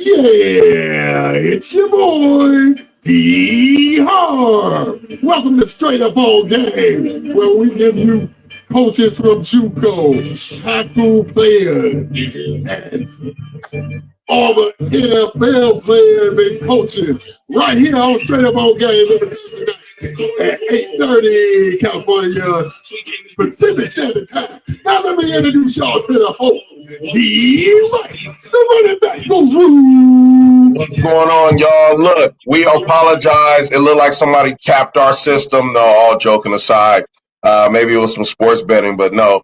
Yeah, it's your boy, D Harv. Welcome to Straight Up All Game, where we give you coaches from JUCO, high school players, and all the NFL players and coaches right here on Straight Up All Game at 8:30 California Pacific Standard Time. Now let me introduce y'all to the host, D. Wright, the running back goes What's going on, y'all? Look, we apologize. It looked like somebody tapped our system. No, all joking aside. Maybe it was some sports betting, but no.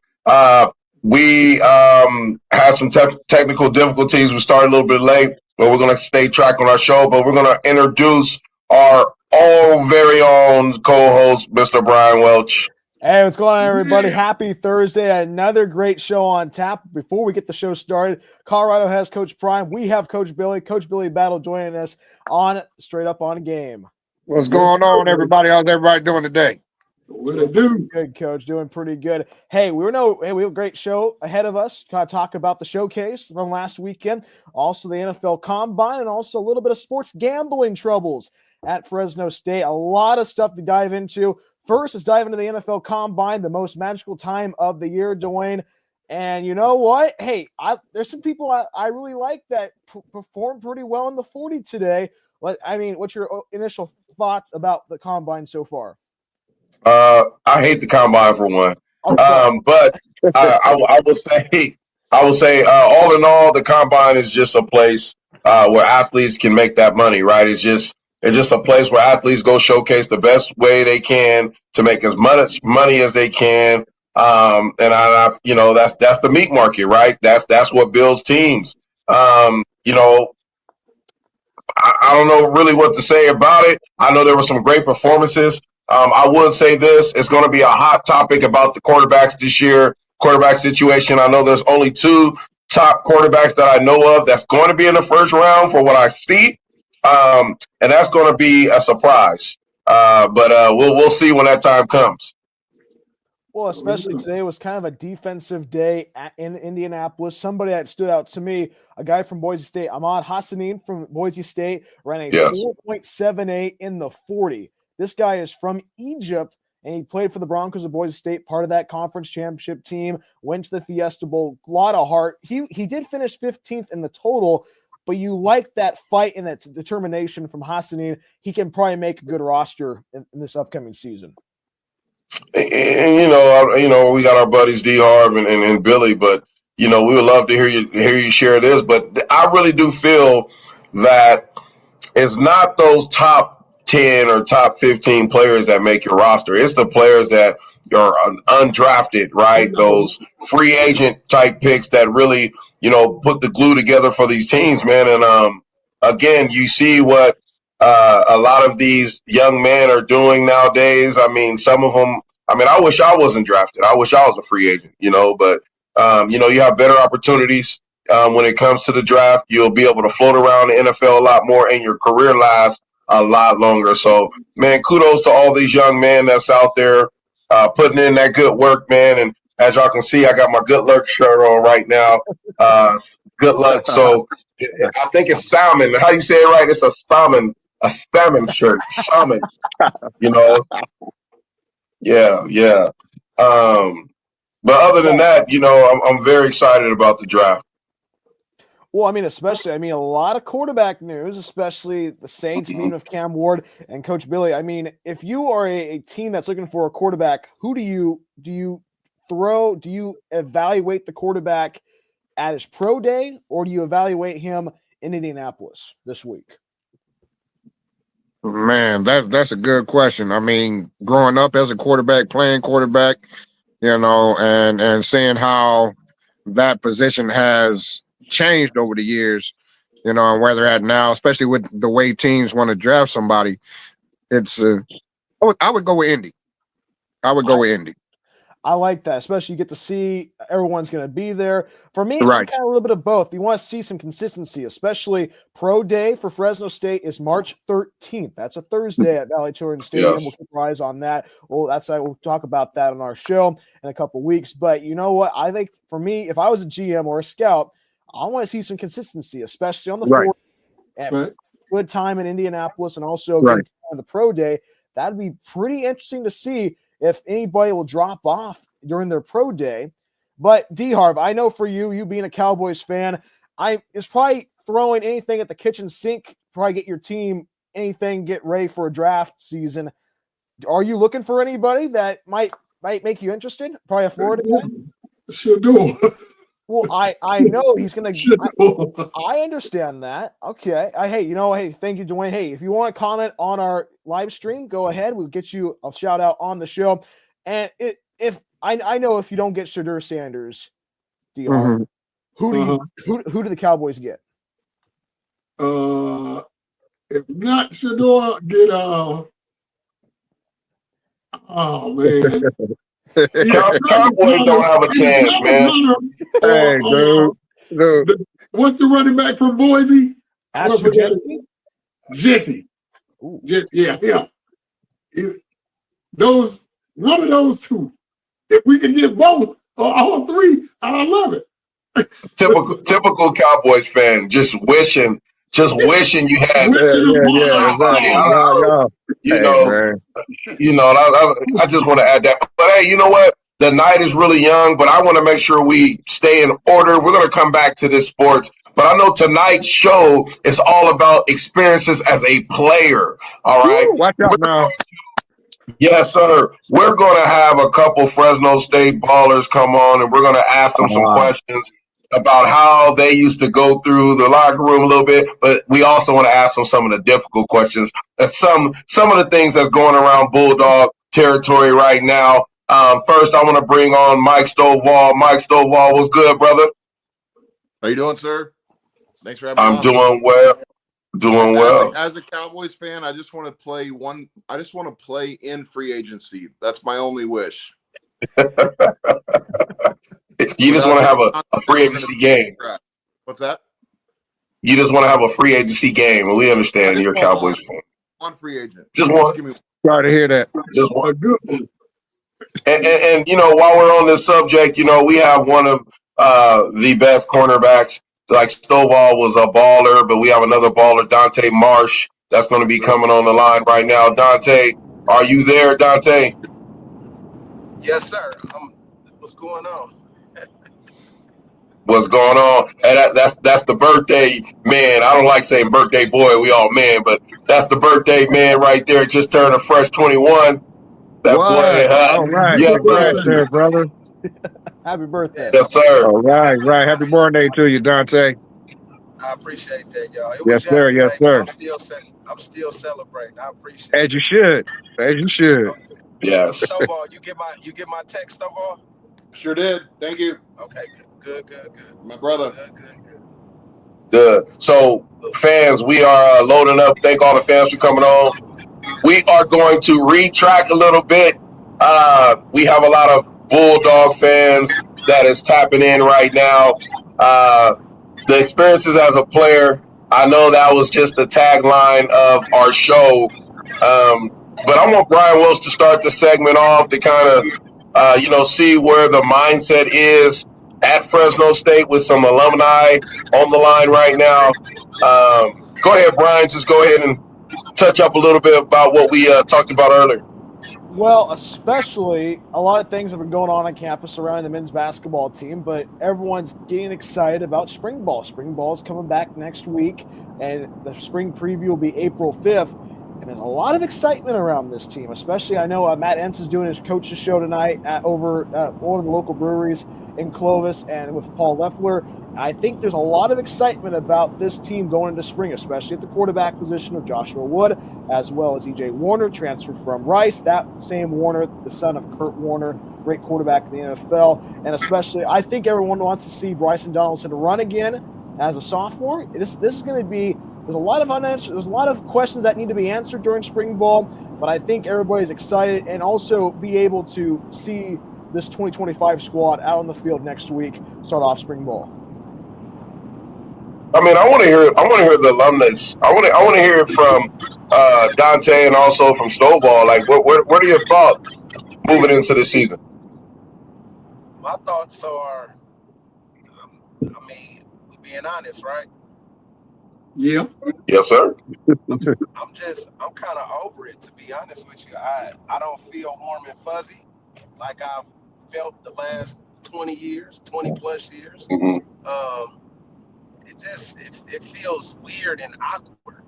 We had some technical difficulties. We started a little bit late, but we're going to stay track on our show. But we're going to introduce our very own co-host, Mr. Bryan Welch. Hey, what's going on, everybody? Happy Thursday. Another great show on tap. Before we get the show started, Colorado has Coach Prime. We have Coach Billy. Coach Billy Battle joining us on Straight Up on Game. What's going on, everybody? How's everybody doing today? What it do? Good, Coach. Doing pretty good. Hey, we have a great show ahead of us. Kind of talk about the showcase from last weekend, also the NFL Combine, and also a little bit of sports gambling troubles at Fresno State. A lot of stuff to dive into. First, let's dive into the NFL Combine, the most magical time of the year, Dwayne. And you know what? Hey, there's some people I really like that performed pretty well in the 40 today. What's your initial thoughts about the Combine so far? I hate the Combine for one. But I will say, all in all, the Combine is just a place where athletes can make that money, right? It's just a place where athletes go showcase the best way they can to make as much money as they can. And that's the meat market, right? That's what builds teams. I don't know really what to say about it. I know there were some great performances. I would say this, it's going to be a hot topic about the quarterbacks this year, quarterback situation. I know there's only two top quarterbacks that I know of that's going to be in the first round for what I see. And that's going to be a surprise. But we'll see when that time comes. Well, especially today was kind of a defensive day in Indianapolis. Somebody that stood out to me, a guy from Boise State, Ahmad Hassanin from Boise State, ran a 4.78 in the 40. This guy is from Egypt, and he played for the Broncos of Boise State, part of that conference championship team, went to the Fiesta Bowl, a lot of heart. He did finish 15th in the total, but you like that fight and that determination from Hassanin. He can probably make a good roster in this upcoming season. And we got our buddies D Harv and Billy, but we would love to hear you share this. But I really do feel that it's not those top 10 or top 15 players that make your roster. It's the players that are undrafted, right? Those free agent type picks that really, put the glue together for these teams, man. And again, you see what a lot of these young men are doing nowadays. I mean, some of them, I wish I wasn't drafted. I wish I was a free agent, but you have better opportunities when it comes to the draft. You'll be able to float around the NFL a lot more, and your career lasts a lot longer. So, man, kudos to all these young men that's out there putting in that good work, man. And as y'all can see, I got my good luck shirt on right now. Good luck. So I think it's salmon. How you say it right? It's a salmon shirt. Salmon. Yeah. But other than that, I'm very excited about the draft. Well, especially, a lot of quarterback news, especially the Saints meeting of Cam Ward and Coach Billy. If you are a team that's looking for a quarterback, who do you throw? Do you evaluate the quarterback at his pro day, or do you evaluate him in Indianapolis this week? Man, that's a good question. Growing up as a quarterback, playing quarterback, and seeing how that position has changed over the years, and where they're at now, especially with the way teams want to draft somebody. I would go with Indy. I like that, especially you get to see everyone's going to be there. For me, Right. I'm kind of a little bit of both. You want to see some consistency, especially pro day for Fresno State is March 13th. That's a Thursday at Valley Children's Stadium. Yes. We'll keep our eyes on that. Well, we'll talk about that on our show in a couple of weeks. But you know what? I think for me, if I was a GM or a scout, I want to see some consistency, especially on the Right. 40. good time in Indianapolis and also good time on the pro day. That'd be pretty interesting to see if anybody will drop off during their pro day. But D-Harv, I know for you being a Cowboys fan, it's probably throwing anything at the kitchen sink, probably get your team anything, get ready for a draft season. Are you looking for anybody that might make you interested? Probably a Florida guy? Sure do. Well, I know he's going to – I understand that. Okay. Hey, thank you, Dwayne. Hey, if you want to comment on our live stream, go ahead. We'll get you a shout-out on the show. And if I know if you don't get Shadur Sanders, DR, who do the Cowboys get? If not Shadur, get oh man. Cowboys don't have a chance, man. Hey, dude. What's the running back from Boise? Jetty. Yeah. One of those two. If we can get both or all three, I love it. Typical Cowboys fan, just wishing you had. I just want to add that. But hey, you know what? The night is really young, but I want to make sure we stay in order. We're going to come back to this sports, but I know tonight's show is all about experiences as a player. All right. Ooh, watch out now. Yes, sir. We're going to have a couple Fresno State ballers come on, and we're going to ask them some questions about how they used to go through the locker room a little bit, but we also want to ask them some of the difficult questions. Some of the things that's going around Bulldog territory right now. First, I want to bring on Mike Stovall. Mike Stovall, what's good, brother? How you doing, sir? Thanks for having me. I'm doing well. Doing well. As a Cowboys fan, I just want to play in free agency. That's my only wish. You just want to have a free agency game. What's that? You just want to have a free agency game, and we understand you're a Cowboys fan. One free agent. Just one. Sorry to hear that. Just one. Good. And while we're on this subject, we have one of the best cornerbacks. Like Stovall was a baller, but we have another baller, Dante Marsh, that's going to be coming on the line right now. Dante, are you there, Dante? Yes, sir. What's going on? What's going on? And that's the birthday man. I don't like saying birthday boy. We all man, but that's the birthday man right there. Just turned a fresh 21. That boy. All right. Yes, sir, brother. Happy birthday. Yes, sir. All right. Happy birthday to you, Dante. I appreciate that, y'all. It Yes, was sir. Yes, sir. I'm still celebrating. I appreciate it. As you should. Okay. Yes. Stovall, you get my text, Stovall? Sure did. Thank you. Okay, good. My brother. Good. So, fans, we are loading up. Thank all the fans for coming on. We are going to retrack a little bit. We have a lot of Bulldog fans that is tapping in right now. The experiences as a player, I know that was just the tagline of our show. But I want Bryan Welch to start the segment off to kind of, see where the mindset is at Fresno State with some alumni on the line right now. Go ahead, Bryan. Just go ahead and touch up a little bit about what we talked about earlier. Well, especially a lot of things have been going on campus surrounding the men's basketball team, but everyone's getting excited about spring ball. Spring ball is coming back next week, and the spring preview will be April 5th. And there's a lot of excitement around this team, especially I know Matt Entz is doing his coach's show tonight over at one of the local breweries in Clovis and with Paul Leffler. I think there's a lot of excitement about this team going into spring, especially at the quarterback position of Joshua Wood, as well as E.J. Warner, transferred from Rice. That same Warner, the son of Kurt Warner, great quarterback in the NFL. And especially, I think everyone wants to see Bryson Donaldson run again as a sophomore. This is going to be – there's a lot of questions that need to be answered during spring ball, but I think everybody's excited and also be able to see this 2025 squad out on the field next week start off spring ball. I mean, I want to hear the alumnus. I want to hear it from Dante and also from Stovall. Like, what are your thoughts moving into the season? My thoughts are, being honest, right? Yeah. Yes, sir. I'm kind of over it, to be honest with you. I don't feel warm and fuzzy like I've felt the last 20 years, 20 plus years. Hmm. Um, it feels weird and awkward.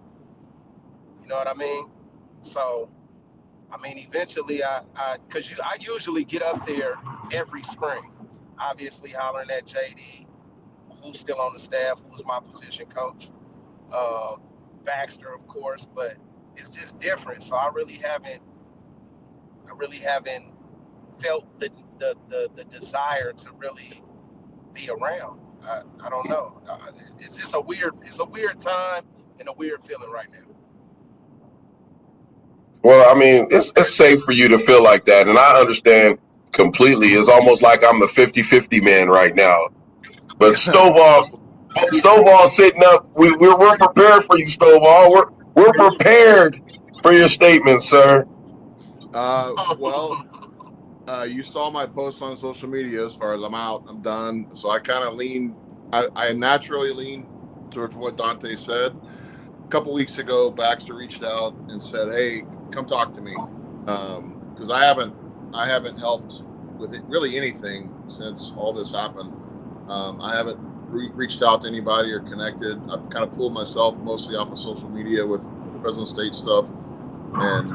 You know what I mean? So I mean, eventually, I usually get up there every spring, obviously hollering at JD, who's still on the staff, who was my position coach, um, Baxter, of course, but it's just different. So I really haven't felt the desire to really be around. I don't know. It's a weird time and a weird feeling right now. Well, I mean, it's safe for you to feel like that, and I understand completely. It's almost like I'm the 50-50 man right now. But Stovall sitting up. We're prepared for you, Stovall. We're prepared for your statement, sir. Well, you saw my post on social media. As far as I'm out, I'm done. So I kind of I naturally lean towards what Dante said. A couple weeks ago, Baxter reached out and said, "Hey, come talk to me," because I haven't helped with really anything since all this happened. I haven't reached out to anybody or connected. I've kind of pulled myself mostly off of social media with Fresno State stuff and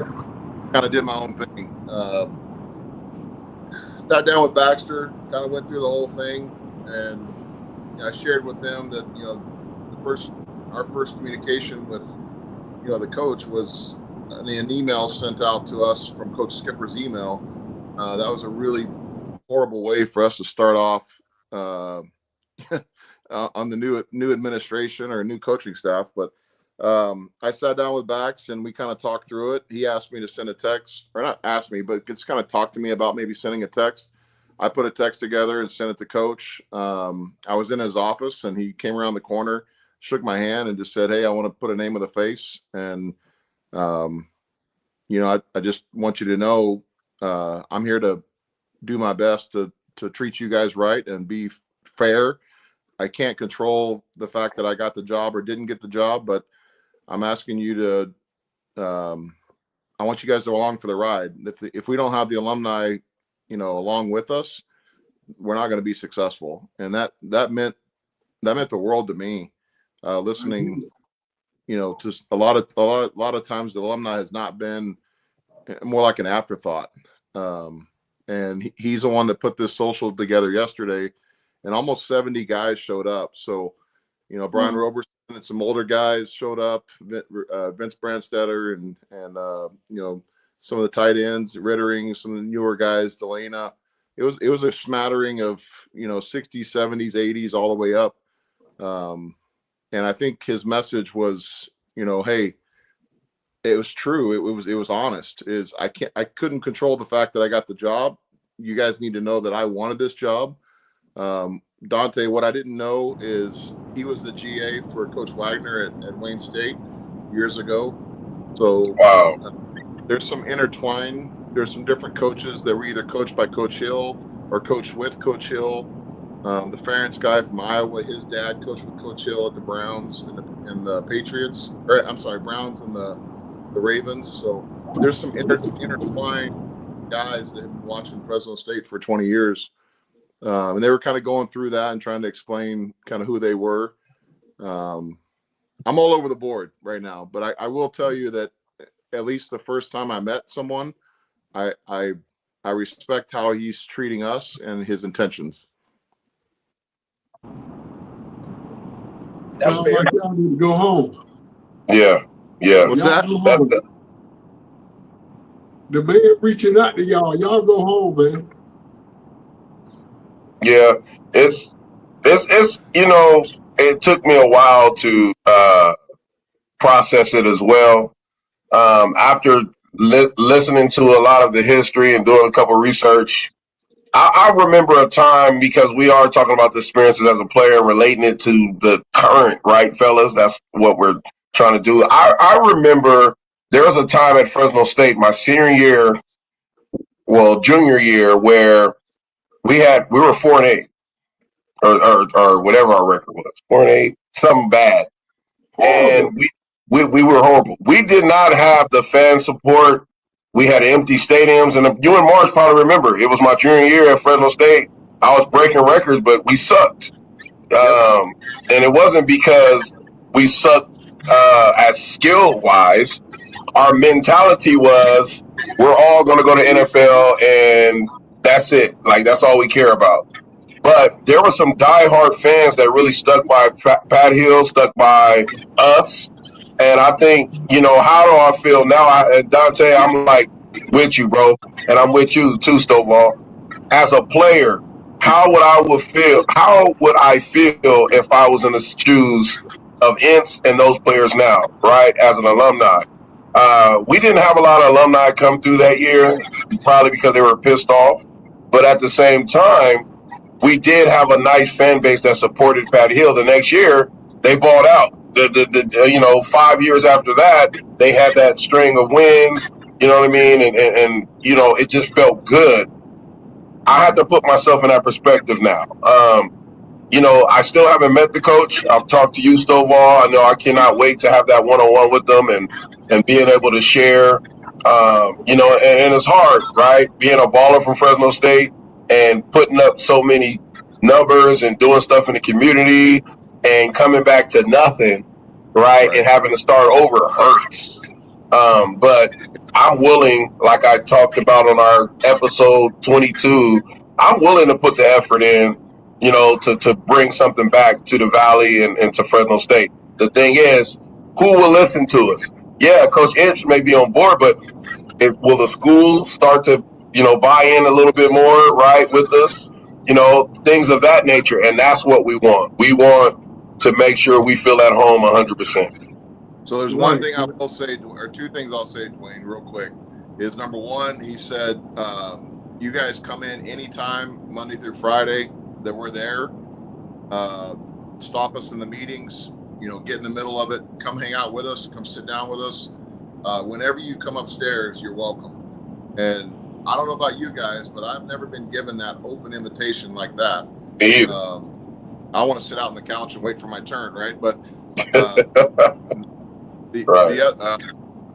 kind of did my own thing. Sat down with Baxter, kind of went through the whole thing, and I shared with him that our first communication with the coach was an email sent out to us from Coach Skipper's email. That was a really horrible way for us to start off on the new administration or new coaching staff. But I sat down with Bax and we kind of talked through it. He asked me to send a text, or not asked me, but just kind of talked to me about maybe sending a text. I put a text together and sent it to Coach. I was in his office and he came around the corner, shook my hand, and just said, "Hey, I want to put a name with a face, and I just want you to know I'm here to do my best to treat you guys right and be fair. I can't control the fact that I got the job or didn't get the job, but I'm asking you to I want you guys to go along for the ride. If we don't have the alumni, along with us, we're not going to be successful." And that meant the world to me. Listening, to a lot of times the alumni has not been, more like an afterthought. And he's the one that put this social together yesterday, and almost 70 guys showed up. So, Brian Roberson and some older guys showed up, Vince Brandstetter and some of the tight ends, Rittering, some of the newer guys, Delana. It was a smattering of 60s, 70s, 80s, all the way up. And I think his message was, hey, it was true. It was honest. I couldn't control the fact that I got the job. You guys need to know that I wanted this job. Dante, what I didn't know is he was the GA for Coach Wagner at Wayne State years ago. So wow. There's some intertwine. There's some different coaches that were either coached by Coach Hill or coached with Coach Hill. The Ferentz guy from Iowa, his dad coached with Coach Hill at the Browns and the Patriots. Or I'm sorry, Browns and the Ravens. So there's some intertwined guys that have been watching Fresno State for 20 years. And they were kind of going through that and trying to explain kind of who they were. I'm all over the board right now, but I will tell you that at least the first time I met someone, I respect how he's treating us and his intentions. That's fair. Like y'all need to go home. Yeah. What's Y'all that? go home. The man reaching out to y'all. Y'all go home, man. Yeah. It's it took me a while to process it as well. After listening to a lot of the history and doing a couple of research, I remember a time, because we are talking about the experiences as a player and relating it to the current, right, fellas? That's what we're trying to do. I remember there was a time at Fresno State, my junior year, where we were 4-8, or whatever our record was, 4-8, something bad. and we were horrible. We did not have the fan support. We had empty stadiums, and you and Mars probably remember. It was my junior year at Fresno State. I was breaking records, but we sucked. And it wasn't because we sucked as skill wise. Our mentality was we're all going to go to NFL, and that's it. Like that's all we care about. But there were some diehard fans that really stuck by Pat Hill, stuck by us. And I think, how do I feel now? Dante, I'm like with you, bro. And I'm with you too, Stovall. As a player, how would I feel if I was in the shoes of Ince and those players now, right? As an alumni. We didn't have a lot of alumni come through that year, probably because they were pissed off. But at the same time, we did have a nice fan base that supported Pat Hill. The next year, they bought out. 5 years after that, they had that string of wins. You know what I mean? And it just felt good. I had to put myself in that perspective now. I still haven't met the coach. I've talked to you, Stovall. I know I cannot wait to have that one-on-one with them and being able to share. And it's hard, right? Being a baller from Fresno State and putting up so many numbers and doing stuff in the community and coming back to nothing, right? And having to start over hurts. But I'm willing, like I talked about on our episode 22, I'm willing to put the effort in, to bring something back to the Valley and to Fresno State. The thing is, who will listen to us? Yeah, Coach Inch may be on board, but will the school start to, buy in a little bit more, right, with us? Things of that nature. And that's what we want. We want to make sure we feel at home 100%. So there's one thing I will say, or two things I'll say, Dwayne, real quick, is number one, he said, you guys come in anytime, Monday through Friday, that we're there. Stop us in the meetings, get in the middle of it, come hang out with us, come sit down with us. Whenever you come upstairs, you're welcome. And I don't know about you guys, but I've never been given that open invitation like that. Me either. I want to sit out on the couch and wait for my turn, right? But I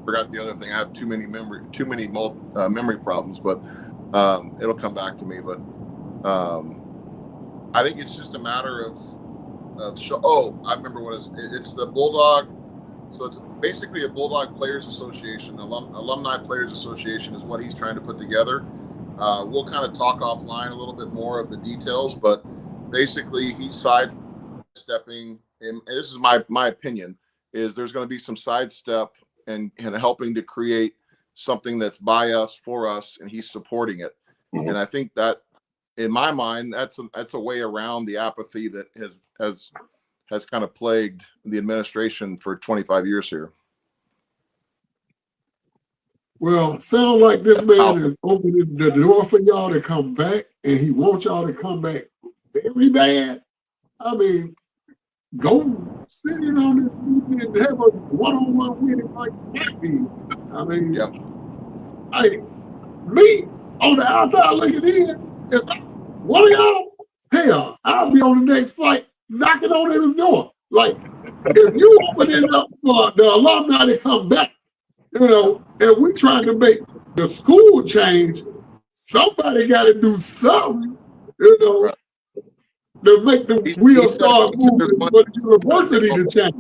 forgot the other thing. I have too many memory problems, but it'll come back to me. But I think it's just a matter of I remember what it's the Bulldog. So it's basically a Bulldog Players Association, Alumni Players Association is what he's trying to put together. We'll kind of talk offline a little bit more of the details, but basically he's sidestepping, and this is my opinion, is there's going to be some sidestep and helping to create something that's by us, for us, and he's supporting it. Mm-hmm. And I think that, in my mind, that's a way around the apathy that has kind of plagued the administration for 25 years here. Well, sound like this man is opening the door for y'all to come back, and he wants y'all to come back very bad. I mean, go sit in on this meeting and have a one-on-one with him like that. I mean, me on the outside looking in, if one of y'all, hell, I'll be on the next flight knocking on his door. Like, if you open it up for the alumni to come back, and we trying to make the school change, somebody got to do something, to make the wheels start moving for the university to change.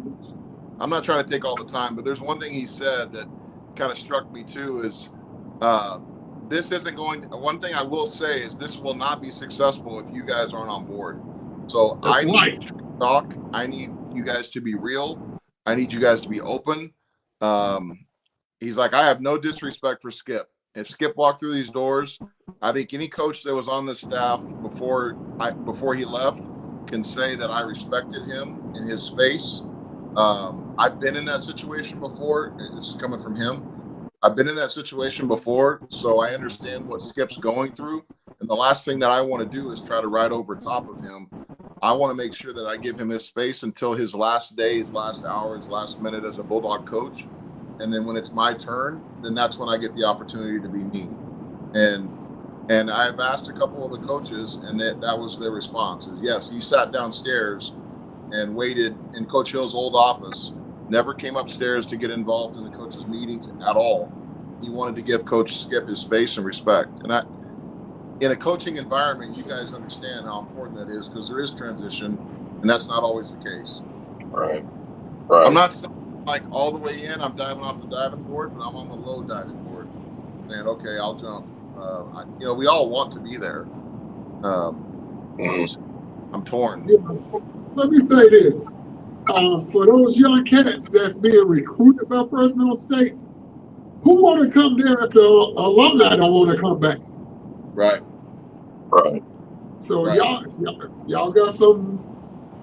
I'm not trying to take all the time, but there's one thing he said that kind of struck me too is this isn't going – one thing I will say is this will not be successful if you guys aren't on board. So I need to talk. I need you guys to be real. I need you guys to be open. He's like, I have no disrespect for Skip. If Skip walked through these doors, I think any coach that was on the staff before he left can say that I respected him in his space. I've been in that situation before. This is coming from him. I've been in that situation before, so I understand what Skip's going through. And the last thing that I want to do is try to ride over top of him. I want to make sure that I give him his space until his last day, his last hour, his last minute as a Bulldog coach. And then when it's my turn, then that's when I get the opportunity to be me. And I've asked a couple of the coaches, and that was their response is, yes, he sat downstairs and waited in Coach Hill's old office never came upstairs to get involved in the coaches' meetings at all. He wanted to give Coach Skip his space and respect. And in a coaching environment, you guys understand how important that is, because there is transition, and that's not always the case. Right. I'm not like all the way in. I'm diving off the diving board, but I'm on the low diving board, saying, "Okay, I'll jump." We all want to be there. I'm torn. Let me say this: for those young cats that's being recruited by Fresno State, who want to come there if the alumni don't want to come back? Right. So y'all got some.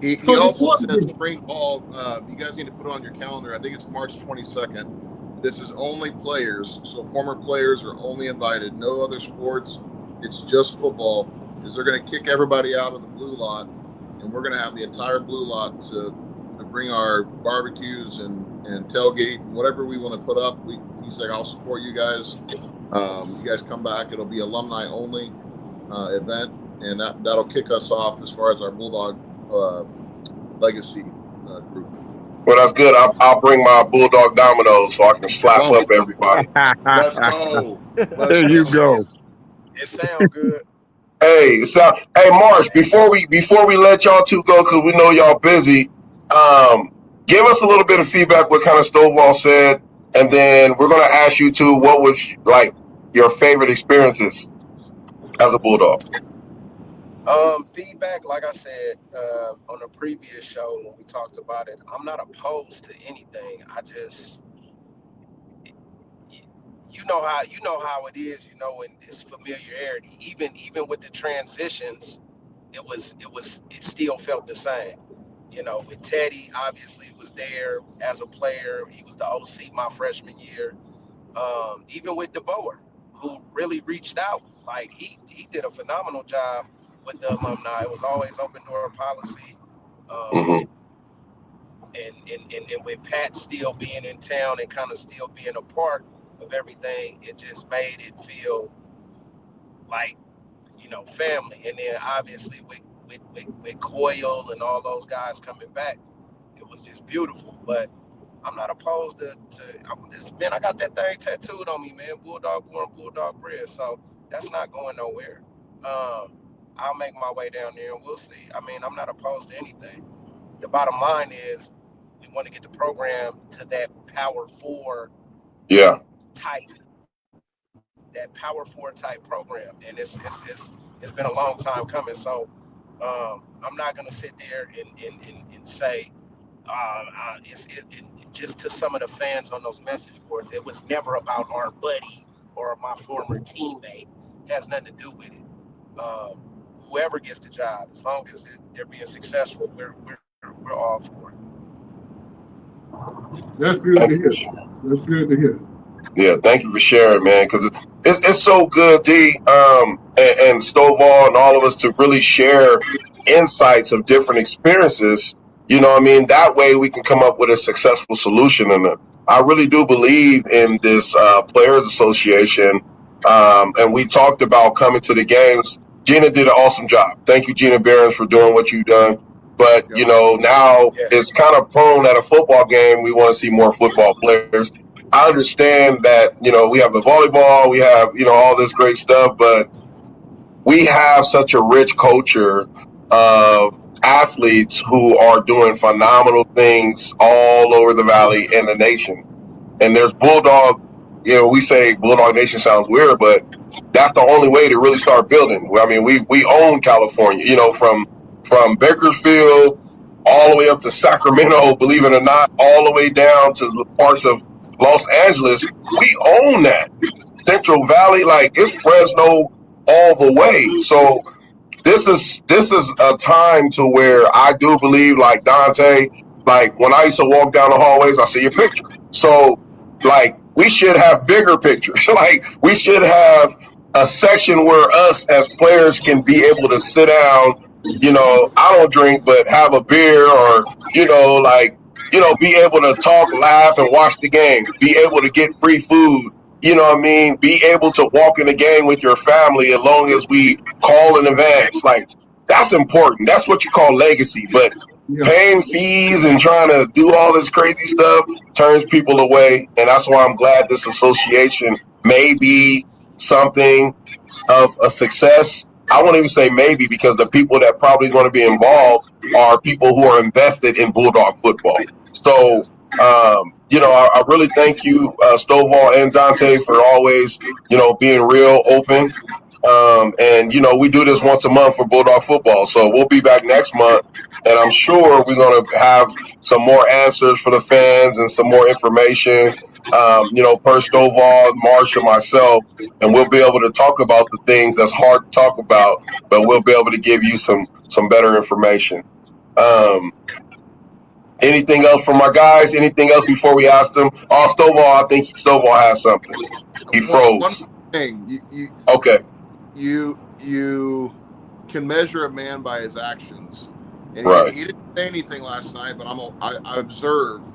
He also says spring ball. You guys need to put it on your calendar. I think it's March 22nd. This is only players, so former players are only invited. No other sports. It's just football. Is they're going to kick everybody out of the blue lot, and we're going to have the entire blue lot to bring our barbecues and tailgate and whatever we want to put up. He's like, I'll support you guys. You guys come back. It'll be alumni only event, and that'll kick us off as far as our Bulldog legacy group. Well, that's good. I'll bring my Bulldog dominoes so I can slap up everybody. Let's go. There you go. It sounds good. Hey, Marsh, before we let y'all two go, because we know y'all busy, give us a little bit of feedback what kind of Stovall said, and then we're going to ask you two what was like your favorite experiences as a Bulldog. Feedback, like I said on a previous show when we talked about it, I'm not opposed to anything. I just, you know how it is, and it's familiarity. Even with the transitions, it still felt the same. With Teddy, obviously he was there as a player. He was the OC my freshman year. Even with DeBoer, who really reached out, like he did a phenomenal job with the alumni. It was always open door policy. And with Pat still being in town and kind of still being a part of everything, it just made it feel like, family. And then obviously with Coyle and all those guys coming back, it was just beautiful. But I'm not opposed to I got that thing tattooed on me, man. Bulldog born, Bulldog bred. So that's not going nowhere. I'll make my way down there and we'll see. I mean, I'm not opposed to anything. The bottom line is we want to get the program to that Power 4 type. That Power 4 type program. And it's been a long time coming. So I'm not going to sit there and say just to some of the fans on those message boards, it was never about our buddy or my former teammate. It has nothing to do with it. Whoever gets the job, as long as they're being successful, we're all for it. That's good to hear. Yeah, thank you for sharing, man, because it's so good, D, and Stovall and all of us to really share insights of different experiences. That way we can come up with a successful solution. And I really do believe in this Players Association. And we talked about coming to the games. Gina did an awesome job. Thank you, Gina Behrens, for doing what you've done. But, now it's kind of prone at a football game. We want to see more football players. I understand that, we have the volleyball, we have, all this great stuff, but we have such a rich culture of athletes who are doing phenomenal things all over the valley and the nation. And there's Bulldog, we say Bulldog Nation sounds weird, but that's the only way to really start building. I mean, we own California, from Bakersfield all the way up to Sacramento, believe it or not, all the way down to the parts of Los Angeles. We own that. Central Valley, like it's Fresno all the way. So this is a time to where I do believe, like Dante, like when I used to walk down the hallways, I see your picture. So like we should have bigger pictures. Like we should have a section where us as players can be able to sit down, I don't drink, but have a beer or, be able to talk, laugh, and watch the game, be able to get free food, be able to walk in the game with your family as long as we call in advance. Like, that's important. That's what you call legacy. But paying fees and trying to do all this crazy stuff turns people away. And that's why I'm glad this association may be something of a success. I won't even say maybe, because the people that probably going to be involved are people who are invested in Bulldog football. So, I really thank you, Stovall and Dante, for always, being real open. And we do this once a month for Bulldog football. So we'll be back next month, and I'm sure we're going to have some more answers for the fans and some more information. Per Stovall, Marsh, and myself, and we'll be able to talk about the things that's hard to talk about, but we'll be able to give you some better information. Anything else from our guys? Anything else before we ask them? Oh, Stovall, I think Stovall has something. He froze. One thing, okay. You can measure a man by his actions, and he didn't say anything last night, but I observed,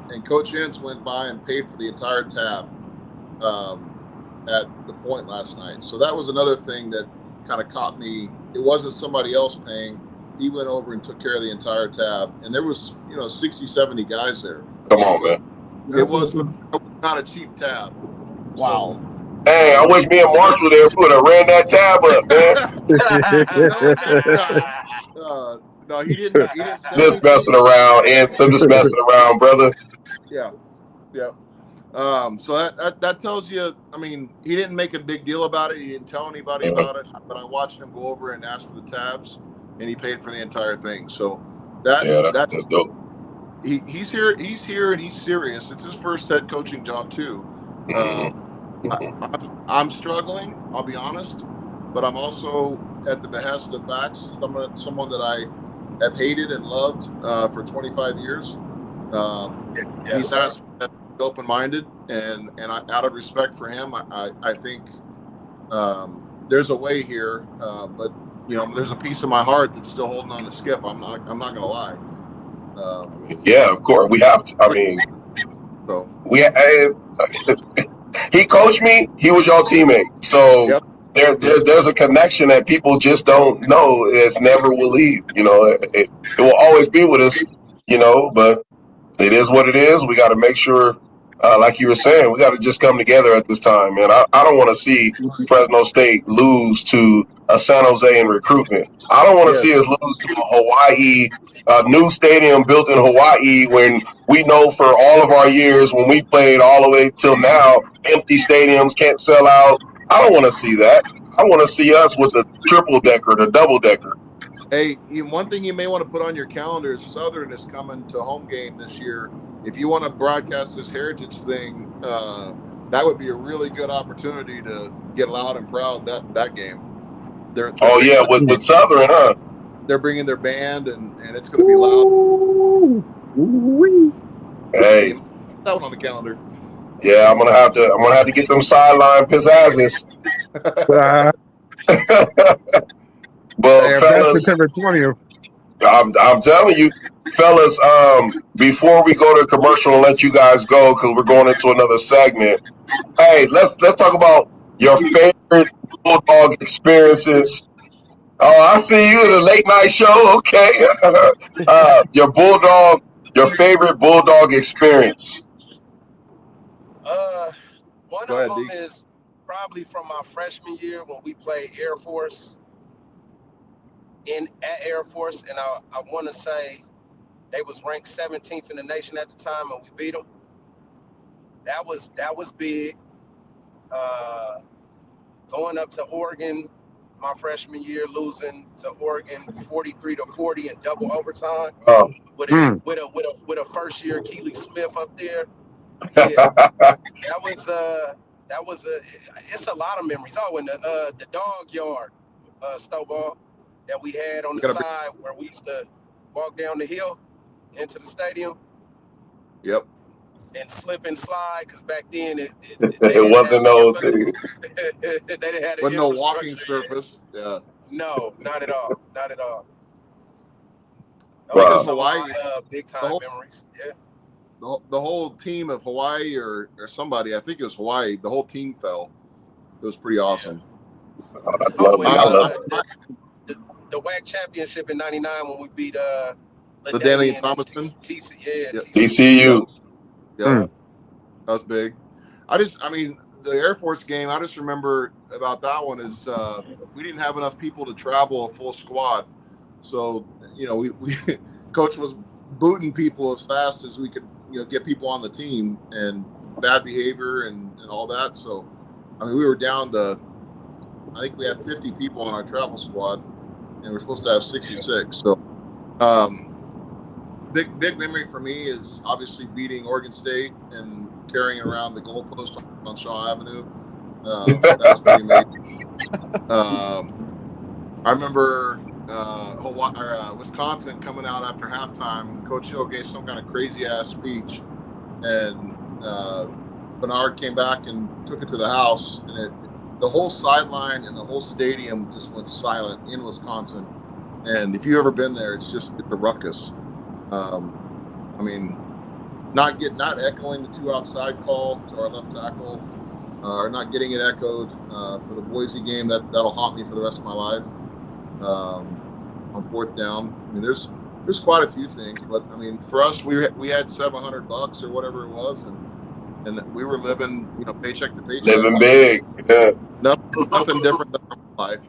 and Coach Ince went by and paid for the entire tab at the point last night. So that was another thing that kind of caught me. It wasn't somebody else paying. He went over and took care of the entire tab, and there was 60, 70 guys there. Come on, man. It was not a cheap tab. Wow. So, hey, I wish me and Marsh were there. We would have ran that tab up, man. No, he didn't. Just messing around, and just messing around, brother. Yeah. So that tells you. I mean, he didn't make a big deal about it. He didn't tell anybody about it. But I watched him go over and ask for the tabs, and he paid for the entire thing. So that's dope. He's here. He's here, and he's serious. It's his first head coaching job too. I'm struggling. I'll be honest, but I'm also at the behest of Bax, someone that I have hated and loved for 25 years. He's asked me to be open-minded, and out of respect for him, I think there's a way here, but there's a piece of my heart that's still holding on to Skip. I'm not gonna lie. Yeah, of course we have to. I mean, so he coached me. He was your teammate. So there's a connection that people just don't know. It's never will leave. It will always be with us. But it is what it is. We got to make sure, like you were saying, we got to just come together at this time, man. I don't want to see Fresno State lose to a San Jose in recruitment. I don't want to see us lose to a Hawaii, a new stadium built in Hawaii, when we know for all of our years when we played all the way till now, empty stadiums, can't sell out. I don't want to see that. I want to see us with the triple decker, the double decker. Hey, one thing you may want to put on your calendar is Southern is coming to home game this year. If you want to broadcast this heritage thing, that would be a really good opportunity to get loud and proud that game. With Southern, huh? They're bringing their band, and it's going to be loud. Hey, that one on the calendar. Yeah, I'm gonna have to get them sideline pizzazz. Well, fellas, September 20th. I'm telling you, fellas. Before we go to commercial and let you guys go, because we're going into another segment. Hey, let's talk about your favorite Bulldog experiences. Oh, I see you in a late night show. Okay, your favorite Bulldog experience. One of them is probably from my freshman year when we played Air Force at Air Force, and I want to say they was ranked 17th in the nation at the time, and we beat them. That was big. Going up to Oregon my freshman year, losing to Oregon 43-40 in double overtime with a first year Keely Smith up there. Yeah, that was it's a lot of memories. Oh, and the dog yard, Stovall, that we had on the side where we used to walk down the hill into the stadium. Yep. And slip and slide, because back then it wasn't no thing. They didn't have no walking surface. Yeah. No, not at all. Not at all. Because Hawaii, big time memories. Yeah. The whole team of Hawaii or somebody, I think it was Hawaii, the whole team fell. It was pretty awesome. Yeah. Oh, that's lovely. I love the WAC championship in '99 when we beat The Danny and LaDainian and Thomason. TCU. Yeah, that was big. The Air Force game, I just remember about that one is we didn't have enough people to travel a full squad. So, we coach was booting people as fast as we could, get people on the team, and bad behavior and all that. So, we were down to, I think we had 50 people on our travel squad, and we're supposed to have 66. So, big memory for me is obviously beating Oregon State and carrying around the goalpost on Shaw Avenue. That was pretty amazing. I remember Wisconsin coming out after halftime. Coach Hill gave some kind of crazy ass speech, and Bernard came back and took it to the house, and the whole sideline and the whole stadium just went silent in Wisconsin. And if you've ever been there, it's a ruckus. Not echoing the 2 outside call to our left tackle, or not getting it echoed for the Boise game. That'll haunt me for the rest of my life. On fourth down, there's quite a few things, but for us, we had $700 or whatever it was, and we were living, paycheck to paycheck. Living big, yeah. Nothing different than our life,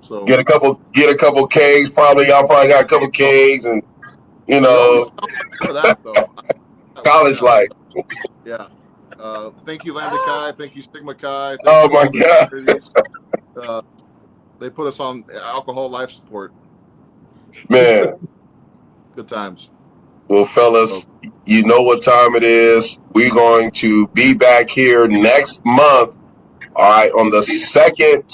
So get a couple kegs. Y'all probably got a couple kegs, and for that though. College life. Yeah. Thank you, Lambda Chi. Thank you, Sigma Chi. Oh my God. They put us on alcohol life support. Man. Good times. Well, fellas, you know what time it is. We're going to be back here next month. All right, on the second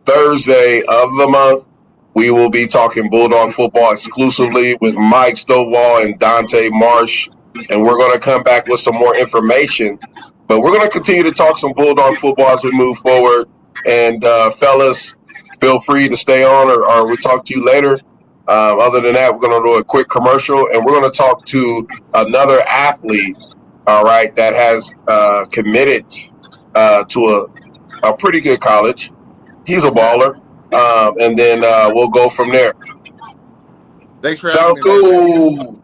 Thursday of the month, we will be talking Bulldog football exclusively with Mike Stovall and Dante Marsh. And we're going to come back with some more information. But we're going to continue to talk some Bulldog football as we move forward. And fellas, feel free to stay on, or we'll talk to you later. Other than that, we're going to do a quick commercial, and we're going to talk to another athlete, all right, that has committed to a pretty good college. He's a baller. And then we'll go from there. Thanks for having me. Sounds cool.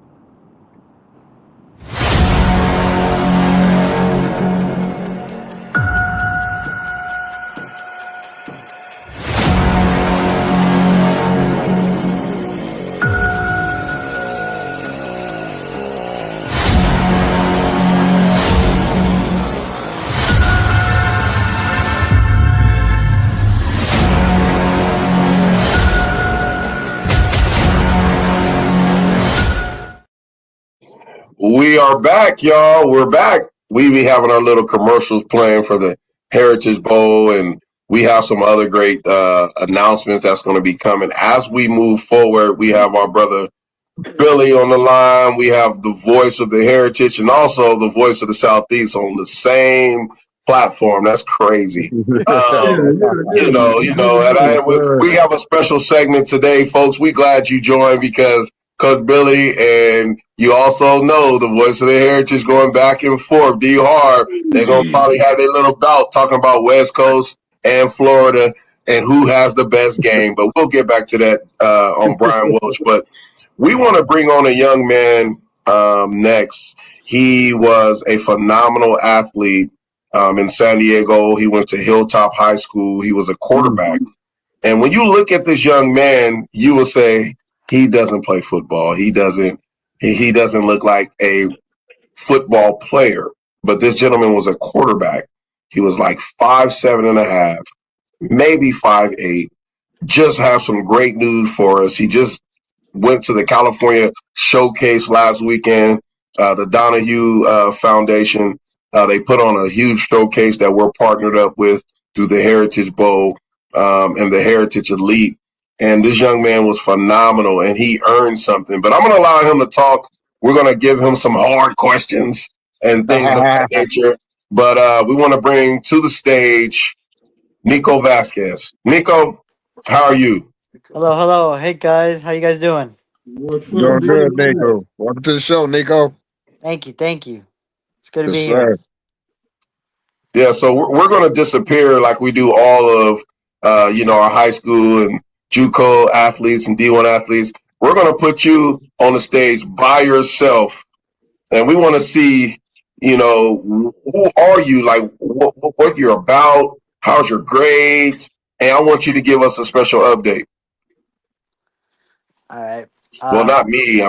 We are back, y'all. We're back. We be having our little commercials playing for the Heritage Bowl, and we have some other great announcements that's going to be coming as we move forward. We have our brother Billy on the line. We have the voice of the Heritage and also the voice of the Southeast on the same platform. That's crazy. We have a special segment today, folks. We glad you joined because Coach Billy and you also know the voice of the Heritage going back and forth. D. Harv, they're going to probably have their little bout talking about West Coast and Florida and who has the best game. But we'll get back to that on Bryan Welch. But we want to bring on a young man next. He was a phenomenal athlete in San Diego. He went to Hilltop High School. He was a quarterback. And when you look at this young man, you will say, he doesn't play football. He doesn't look like a football player. But this gentleman was a quarterback. He was like 5'7.5", maybe 5'8". Just have some great news for us. He just went to the California Showcase last weekend. The Donahue Foundation, they put on a huge showcase that we're partnered up with through the Heritage Bowl and the Heritage Elite. And this young man was phenomenal, and he earned something. But I'm going to allow him to talk. We're going to give him some hard questions and things of that nature. But we want to bring to the stage Nico Vasquez. Nico, how are you? Hello. Hey, guys. How you guys doing? What's up? Doing good, Nico. Welcome to the show, Nico. Thank you. It's good to be here. Yeah, so we're going to disappear like we do all of, our high school and JUCO athletes and D1 athletes. we're going to put you on the stage by yourself, and we want to see, who are you? Like, what you're about? How's your grades? And I want you to give us a special update. All right. Well, not me.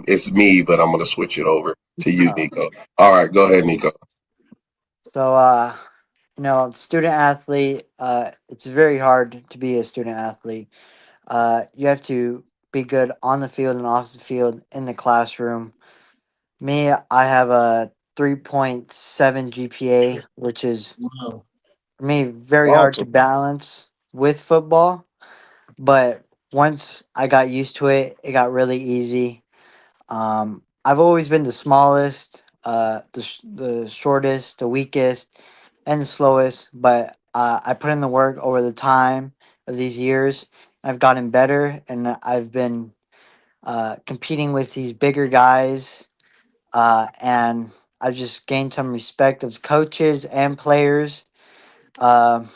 It's me, but I'm going to switch it over to you, Nico. All right, go ahead, Nico. So, student athlete, it's very hard to be a student athlete. You have to be good on the field and off the field in the classroom. Me, I have a 3.7 GPA, which is Wow. for me very hard to Awesome. balance with football. But once I got used to it, it got really easy. I've always been the smallest, the shortest, the weakest, and the slowest. But I put in the work over the time of these years. I've gotten better, and I've been competing with these bigger guys, and I've just gained some respect of coaches and players. Um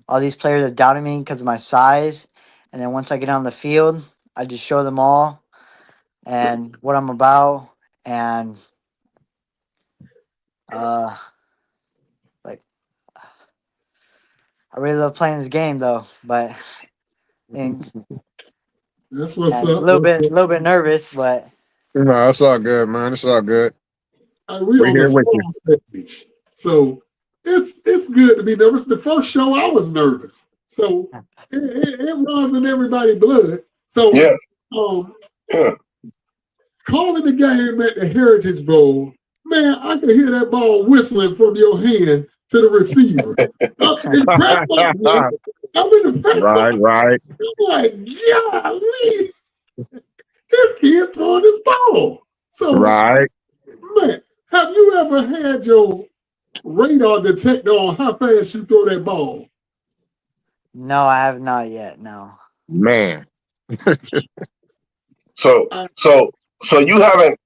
all these players have doubted me because of my size, and then once I get on the field, I just show them all and what I'm about, and uh, like I really love playing this game though, but and, That's what's and a up. That's what's little bit nervous, but No, it's all good, man. It's all good. we We're on the here with you. small stage, so it's good to be nervous. The first show I was nervous, so it runs in everybody's blood. So, Yeah. um, Yeah. calling the game at the Heritage Bowl, man, I could hear that ball whistling from your hand to the receiver. I'm in the press box, man. I'm in the press box. Right. I'm like, golly, this kid throwing this ball. So, Right. man, have you ever had your radar detector on how fast you throw that ball? no, I have not yet. No. Man. So, I, so, so you haven't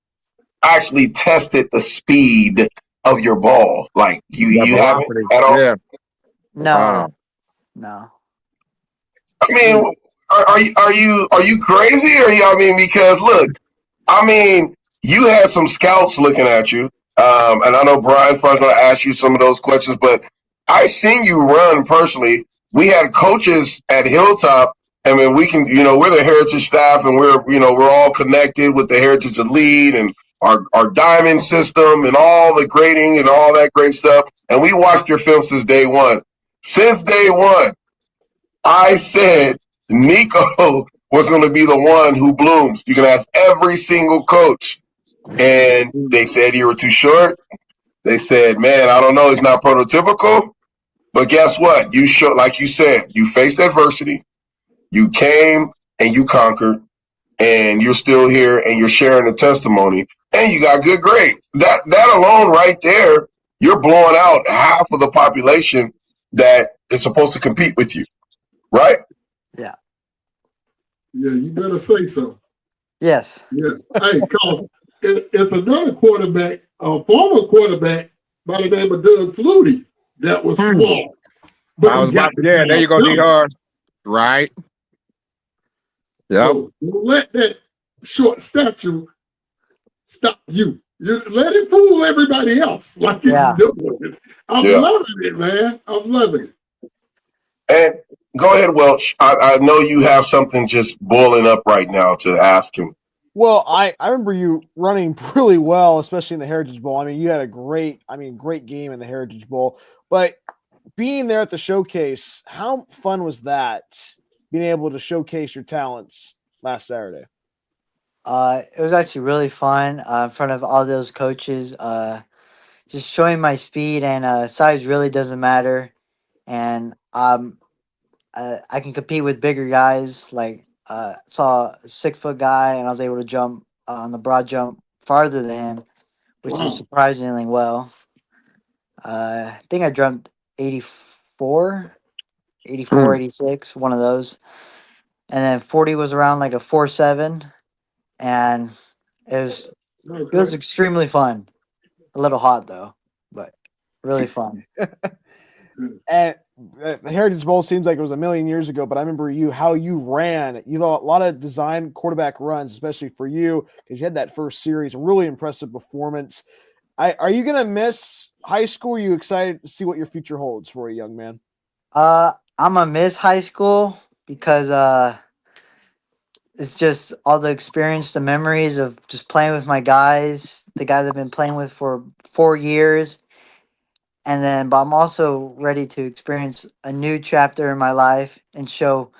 actually tested the speed of your ball, like That you haven't velocity. at all. Yeah. Wow. No, no. I mean, are you crazy? Or because look, you had some scouts looking at you, and I know Brian's probably going to ask you some of those questions, but I seen you run personally. We had coaches at Hilltop. I mean, we can, we're the Heritage staff, and we're all connected with the Heritage Elite and our diamond system and all the grading and all that great stuff. And we watched your film since day one. Since day one, I said Nico was going to be the one who blooms. You can ask every single coach. And they said you were too short. They said, man, I don't know. He's not prototypical. But guess what? You showed, like you said, you faced adversity. You came and you conquered. And you're still here and you're sharing the testimony. And you got good grades. That alone right there, you're blowing out half of the population that is supposed to compete with you. Right? Yeah. yeah, you better say so. Yes. Yeah. Hey, cause if another quarterback, a former quarterback by the name of Doug Flutie, that was small. But I he was got about the to, yeah, there you go, job done. D-Hard. Right. Yep. So don't let that short stature stop you. You let it fool everybody else like it's Yeah. doing. I'm loving it, man. I'm loving it. And go ahead, Welch. I know you have something just boiling up right now to ask him. Well, I remember you running really well, especially in the Heritage Bowl. I mean, you had a great game in the Heritage Bowl. But being there at the showcase, how fun was that? Being able to showcase your talents last Saturday. It was actually really fun in front of all those coaches. Just showing my speed and size really doesn't matter, and I can compete with bigger guys. Like saw a 6 foot guy, and I was able to jump on the broad jump farther than him, which is surprisingly well. I think I jumped 84, 86, one of those, and then 40 was around like a 4.7, and it was extremely fun. A little hot though, but really fun. And the Heritage Bowl seems like it was a million years ago, but I remember how you ran. You know, a lot of design quarterback runs, especially for you, because you had that first series, really impressive performance. Are you going to miss high school? Or are you excited to see what your future holds for a young man? I'm gonna miss high school because it's just all the experience, the memories of just playing with my guys, the guys I've been playing with for 4 years. And then, but I'm also ready to experience a new chapter in my life and show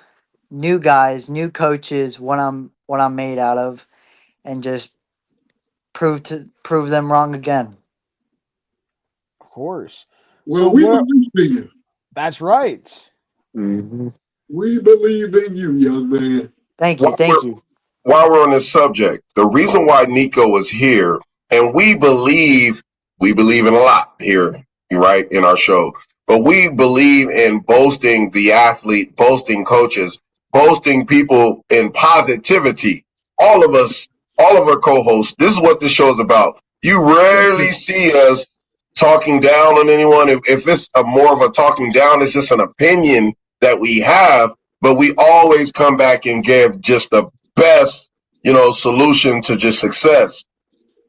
new guys, new coaches what I'm made out of, and just prove them wrong again. Of course. Well, So we where? believe in you. That's right. Mm-hmm. We believe in you, young man. Thank you, While we're, thank you. while we're on this subject, the reason why Nico is here, and we believe in a lot here, right, in our show, but we believe in boasting the athlete, boasting coaches, boasting people in positivity. All of us, all of our co-hosts, this is what this show is about. You rarely see us talking down on anyone. If it's more of a talking down, it's just an opinion that we have, but we always come back and give just the best, solution to just success.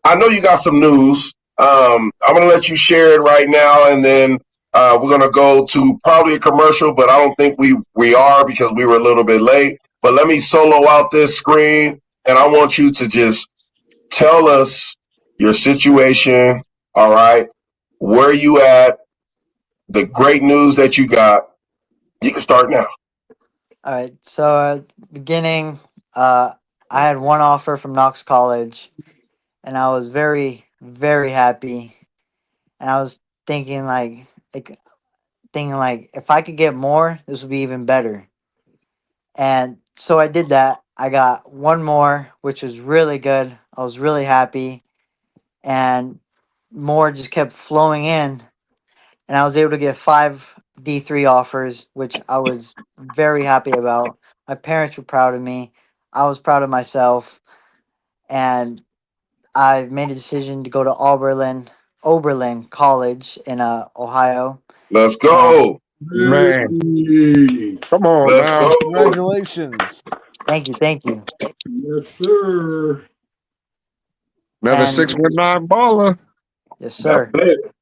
I know you got some news. I'm going to let you share it right now, and then we're going to go to probably a commercial, but I don't think we are because we were a little bit late. But let me solo out this screen, and I want you to just tell us your situation, all right, where you at, the great news that you got. You can start now. All right. So beginning, uh, I had one offer from Knox College, and I was very, very happy. And I was like thinking like if I could get more, this would be even better. And so I did that. I got one more, which was really good. I was really happy, and more just kept flowing in, and I was able to get five D3 offers, which I was very happy about. My parents were proud of me. I was proud of myself, and I made a decision to go to Oberlin College in Ohio. Let's And go. Man, Hey, come on Let's now. go. Congratulations. thank you. yes, sir. Another And 619 baller. yes, That's sir. it.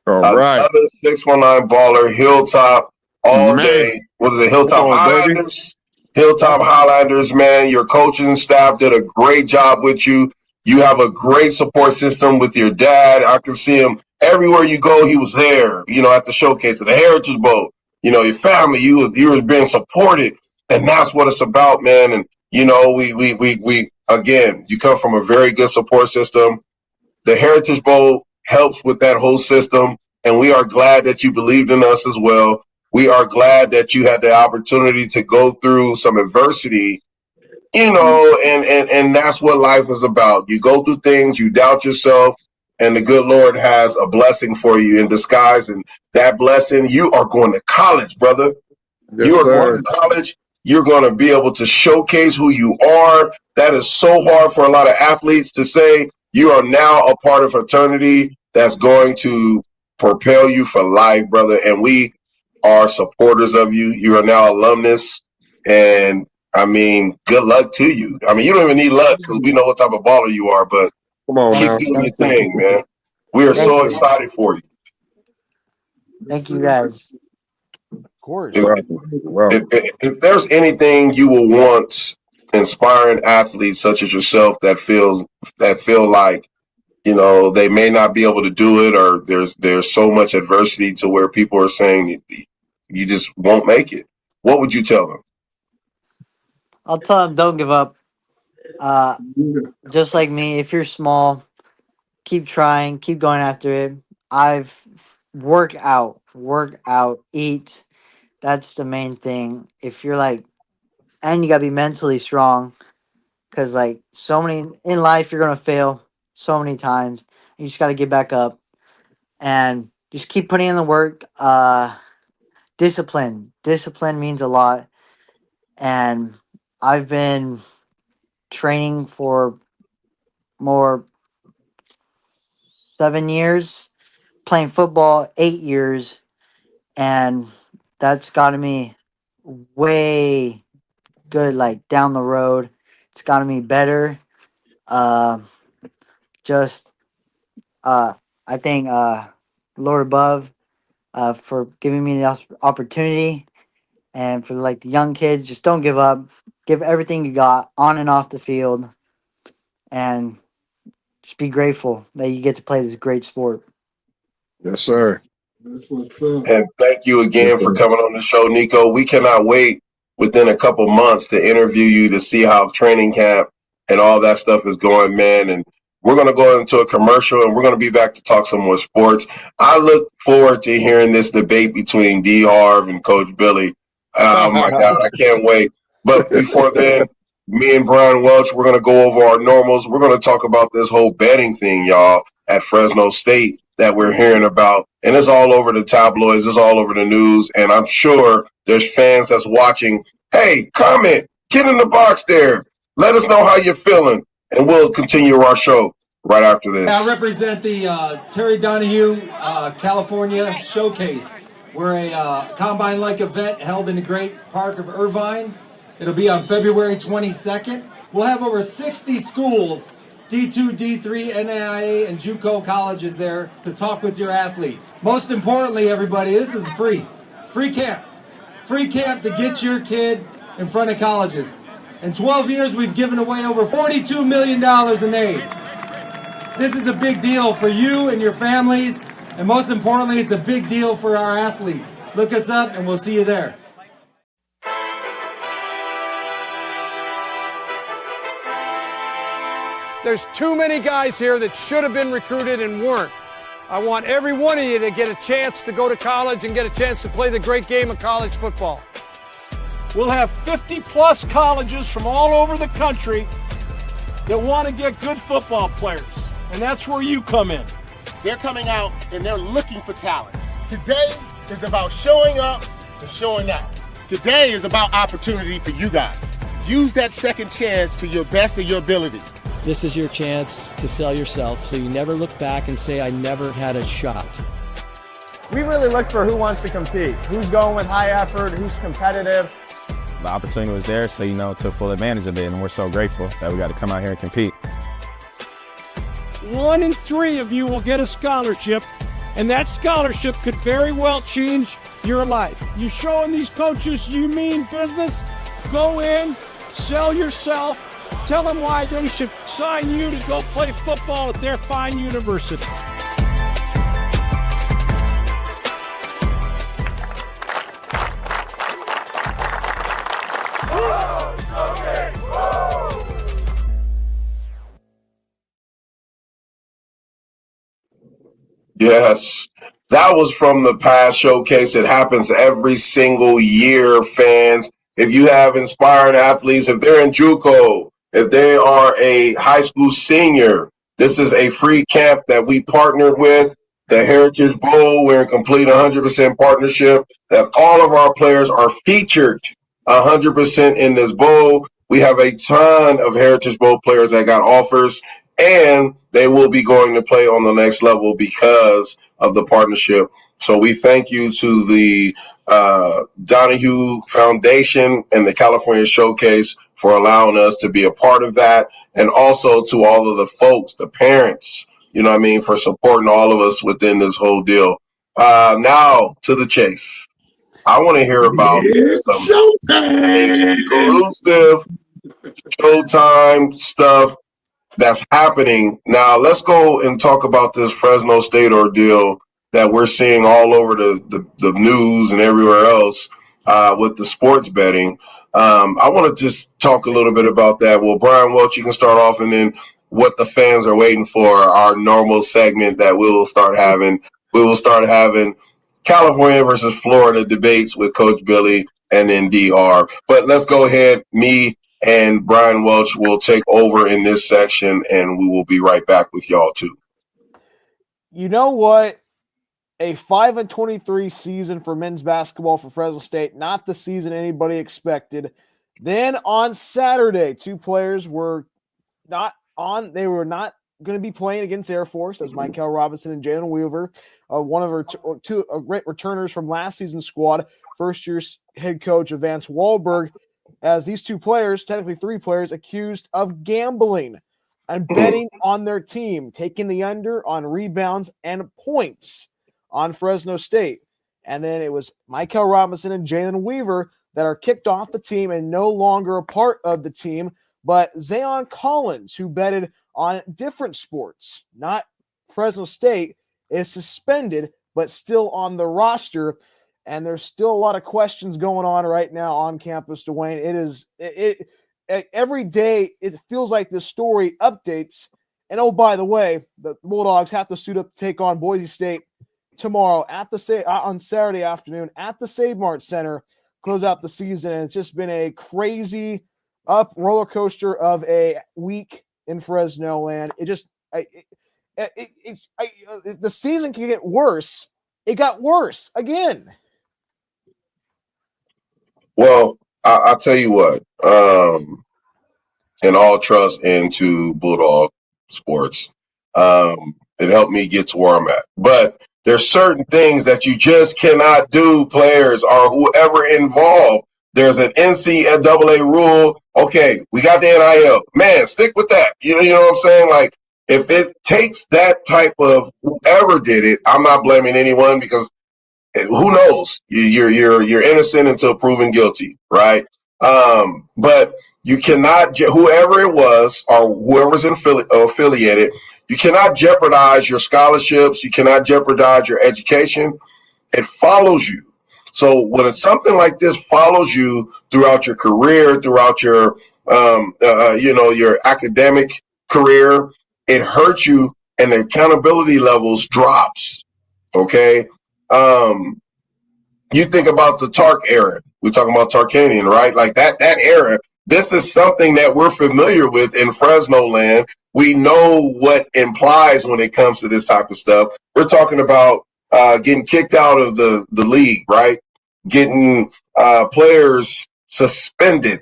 All right. Another 619 baller, Hilltop all Man, day. What is it, come Hilltop on, baby. Highlanders? Hilltop Yep. Highlanders, man. Your coaching staff did a great job with you. You have a great support system with your dad. I can see him everywhere you go. He was there, at the showcase, at the Heritage Bowl. Your family, you were being supported, and that's what it's about, man. And we again, you come from a very good support system. The Heritage Bowl helps with that whole system, and we are glad that you believed in us as well. We are glad that you had the opportunity to go through some adversity, and that's what life is about. You go through things, you doubt yourself, and the good Lord has a blessing for you in disguise, and that blessing, you are going to college, brother. Yes, You are going sir. to college. You're going to be able to showcase who you are. That is so hard for a lot of athletes to say. You are now a part of fraternity that's going to propel you for life, brother. And we are supporters of you. You are now alumnus. And I mean, good luck to you. I mean, you don't even need luck because we know what type of baller you are, but Come on Thank keep now. you, doing your thank you, thing, man. We are thank so you, excited for you. Yes, thank you, sir. guys. Of course. Welcome. Welcome. If there's anything you will want inspiring athletes such as yourself that feel like they may not be able to do it, or there's so much adversity to where people are saying you just won't make it, what would you tell them? I'll tell them don't give up. Uh, Yeah. just like me, if you're small, keep trying, keep going after it. I've work out, eat. That's the main thing. If you're like, and you gotta be mentally strong, because like so many in life, you're gonna fail so many times. You just gotta get back up and just keep putting in the work. Discipline means a lot, and I've been training for more 7 years, playing football 8 years, and that's gotten me way good, like down the road. It's gotten me better. Just I thank Lord above for giving me the opportunity, and for like the young kids, just don't give up. Give everything you got on and off the field, and just be grateful that you get to play this great sport. Yes, sir. That's what's up. And thank you again for coming on the show, Nico. We cannot wait within a couple months to interview you to see how training camp and all that stuff is going, man. And we're going to go into a commercial and we're going to be back to talk some more sports. I look forward to hearing this debate between D. Harv and Coach Billy. Oh, my God, I can't wait. But before then, me and Bryan Welch, we're going to go over our normals. We're going to talk about this whole betting thing, y'all, at Fresno State that we're hearing about. And it's all over the tabloids. It's all over the news. And I'm sure there's fans that's watching. Hey, comment. Get in the box there. Let us know how you're feeling. And we'll continue our show right after this. I represent the Terry Donahue California Showcase. We're a combine-like event held in the great park of Irvine. It'll be on February 22nd. We'll have over 60 schools, D2, D3, NAIA, and JUCO colleges there to talk with your athletes. Most importantly, everybody, this is free. Free camp. Free camp to get your kid in front of colleges. In 12 years, we've given away over $42 million in aid. This is a big deal for you and your families, and most importantly, it's a big deal for our athletes. Look us up, and we'll see you there. There's too many guys here that should have been recruited and weren't. I want every one of you to get a chance to go to college and get a chance to play the great game of college football. We'll have 50-plus colleges from all over the country that want to get good football players, and that's where you come in. They're coming out and they're looking for talent. Today is about showing up and showing out. Today is about opportunity for you guys. Use that second chance to your best of your ability. This is your chance to sell yourself, so you never look back and say, I never had a shot. We really look for who wants to compete, who's going with high effort, who's competitive. The opportunity was there, so, took full advantage of it, and we're so grateful that we got to come out here and compete. 1 in 3 of you will get a scholarship, and that scholarship could very well change your life. You're showing these coaches you mean business. Go in, sell yourself, tell them why they should sign you to go play football at their fine university. Yes, that was from the past showcase. It happens every single year, fans. If you have inspiring athletes, if they're in JUCO, if they are a high school senior, this is a free camp that we partnered with. The Heritage Bowl, we're in complete 100% partnership, that all of our players are featured 100% in this bowl. We have a ton of Heritage Bowl players that got offers, and they will be going to play on the next level because of the partnership. So we thank you to the Donahue Foundation and the California Showcase for allowing us to be a part of that, and also to all of the folks, the parents, for supporting all of us within this whole deal. Now to the chase. I want to hear about some exclusive Showtime stuff that's happening. Now let's go and talk about this Fresno State ordeal that we're seeing all over the news and everywhere else with the sports betting. I want to just talk a little bit about that. Well, Bryan Welch, you can start off, and then what the fans are waiting for, our normal segment that we will start having. We will start having California versus Florida debates with Coach Billy and then DR. But let's go ahead. Me and Bryan Welch will take over in this section, and we will be right back with y'all too. You know what? A 5-23 season for men's basketball for Fresno State, not the season anybody expected. Then on Saturday, 2 players were not going to be playing against Air Force. As Michael Robinson and Jalen Weaver, one of our two great returners from last season's squad, first-year head coach of Vance Wahlberg, as these two players, technically three players, accused of gambling and betting on their team, taking the under on rebounds and points on Fresno State. And then it was Michael Robinson and Jalen Weaver that are kicked off the team and no longer a part of the team. But Zayon Collins, who betted on different sports, not Fresno State, is suspended but still on the roster. And there's still a lot of questions going on right now on campus, Dwayne. Every day it feels like this story updates. And oh, by the way, the Bulldogs have to suit up to take on Boise State tomorrow on Saturday afternoon at the Save Mart Center, close out the season. And it's just been a crazy roller coaster of a week in Fresno land. If the season can get worse, it got worse again. Well, I'll tell you what, in all trust into Bulldog sports, it helped me get to where I'm at. But there's certain things that you just cannot do, players or whoever involved. There's an NCAA rule. Okay, we got the NIL. Man, stick with that. You know what I'm saying? Like, if it takes that type of whoever did it, I'm not blaming anyone because who knows? You're innocent until proven guilty, right? But you cannot, whoever it was or whoever's affiliated, you cannot jeopardize your scholarships. You cannot jeopardize your education. It follows you. So when it's something like this follows you throughout your career, throughout your your academic career, it hurts you and the accountability levels drops. Okay. You think about the Tark era. We're talking about Tarkanian, right? Like that era. This is something that we're familiar with in Fresno land. We know what implies when it comes to this type of stuff. We're talking about getting kicked out of the league, right? Getting players suspended,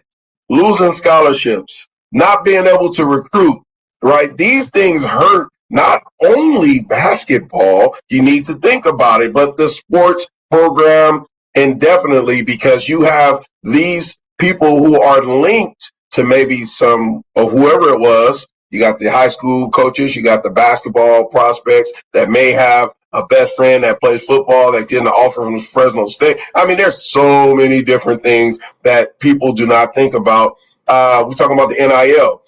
losing scholarships, not being able to recruit, right? These things hurt not only basketball, you need to think about it, but the sports program indefinitely, because you have these people who are linked to maybe some of whoever it was. You got the high school coaches, you got the basketball prospects that may have a best friend that plays football that getting an offer from Fresno State. I mean, there's so many different things that people do not think about. We're talking about the NIL.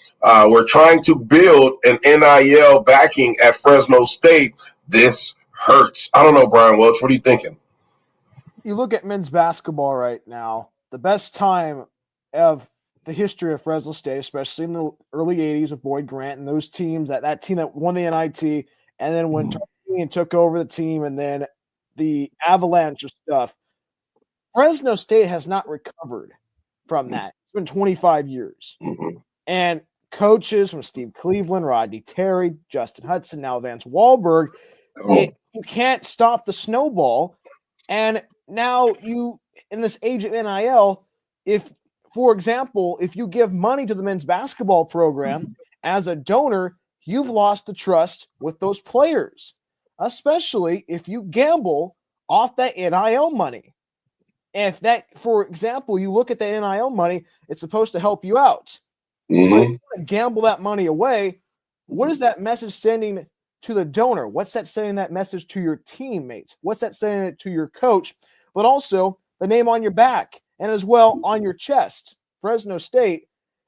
We're trying to build an NIL backing at Fresno State. This hurts. I don't know, Bryan Welch. What are you thinking? You look at men's basketball right now, the best time of the history of Fresno State, especially in the early 80s with Boyd Grant and those teams, that team that won the NIT, and then when Tarkanian took over the team and then the avalanche of stuff, Fresno State has not recovered from that. It's been 25 years. And coaches from Steve Cleveland, Rodney Terry, Justin Hudson, now Vance Wahlberg, you can't stop the snowball. And now you, in this age of NIL, if, for example, if you give money to the men's basketball program as a donor, you've lost the trust with those players, especially if you gamble off that NIL money. And if that, for example, you look at the NIL money, it's supposed to help you out. But if you gamble that money away, what is that message sending to the donor? What's that sending that message to your teammates? What's that sending it to your coach? But also the name on your back and as well on your chest, Fresno State.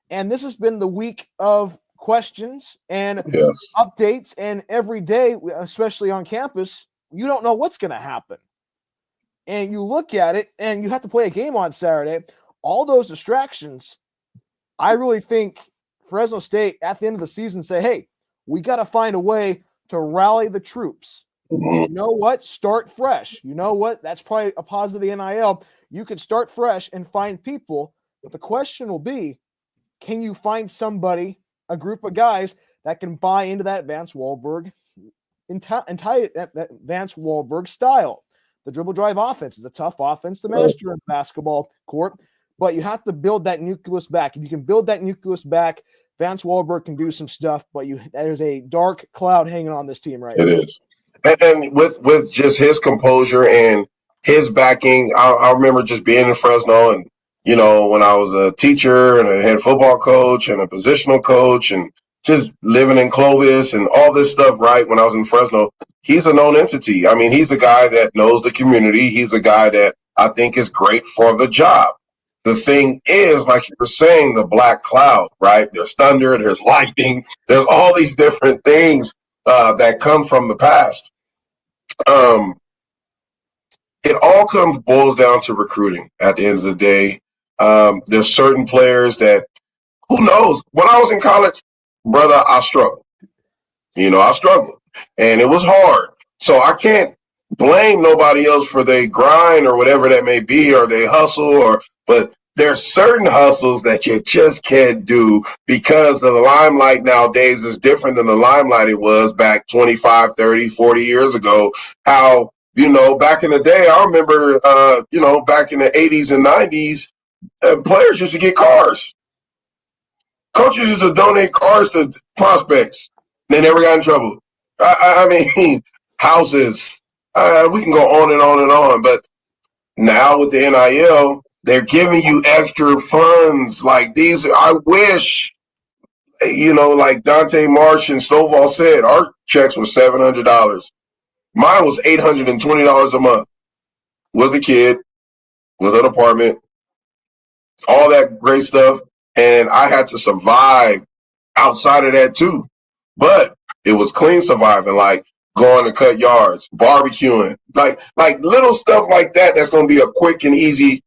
And this has been the week of questions and updates. And every day, especially on campus, you don't know what's going to happen. And you look at it and you have to play a game on Saturday. All those distractions, I really think Fresno State at the end of the season say, hey, we got to find a way to rally the troops. You know what? Start fresh. You know what? That's probably a positive of the NIL. You could start fresh and find people. But the question will be, can you find somebody, a group of guys that can buy into that Vance Wahlberg that Vance Wahlberg style? The dribble drive offense is a tough offense to master in the basketball court, but you have to build that nucleus back. If you can build that nucleus back, Vance Wahlberg can do some stuff, but there's a dark cloud hanging on this team right now. It is. And with just his composure and his backing, I remember just being in Fresno, and when I was a teacher and a head football coach and a positional coach and just living in Clovis and all this stuff, right? When I was in Fresno, he's a known entity. I mean, he's a guy that knows the community. He's a guy that I think is great for the job. The thing is, like you were saying, the black cloud, right? There's thunder, there's lightning, there's all these different things that come from the past. It all boils down to recruiting at the end of the day. There's certain players that, who knows? When I was in college, brother, I struggled. I struggled. And it was hard. So I can't blame nobody else for their grind or whatever that may be, or they hustle, but there's certain hustles that you just can't do because the limelight nowadays is different than the limelight it was back 25, 30, 40 years ago. How, back in the day, I remember, back in the 80s and 90s, players used to get cars. Coaches used to donate cars to prospects. They never got in trouble. I mean, houses. We can go on and on and on. But now with the NIL, they're giving you extra funds like these. I wish, like Dante Marsh and Stovall said, our checks were $700. Mine was $820 a month with a kid, with an apartment, all that great stuff. And I had to survive outside of that too. But it was clean surviving, like going to cut yards, barbecuing, like little stuff like that. That's going to be a quick and easy,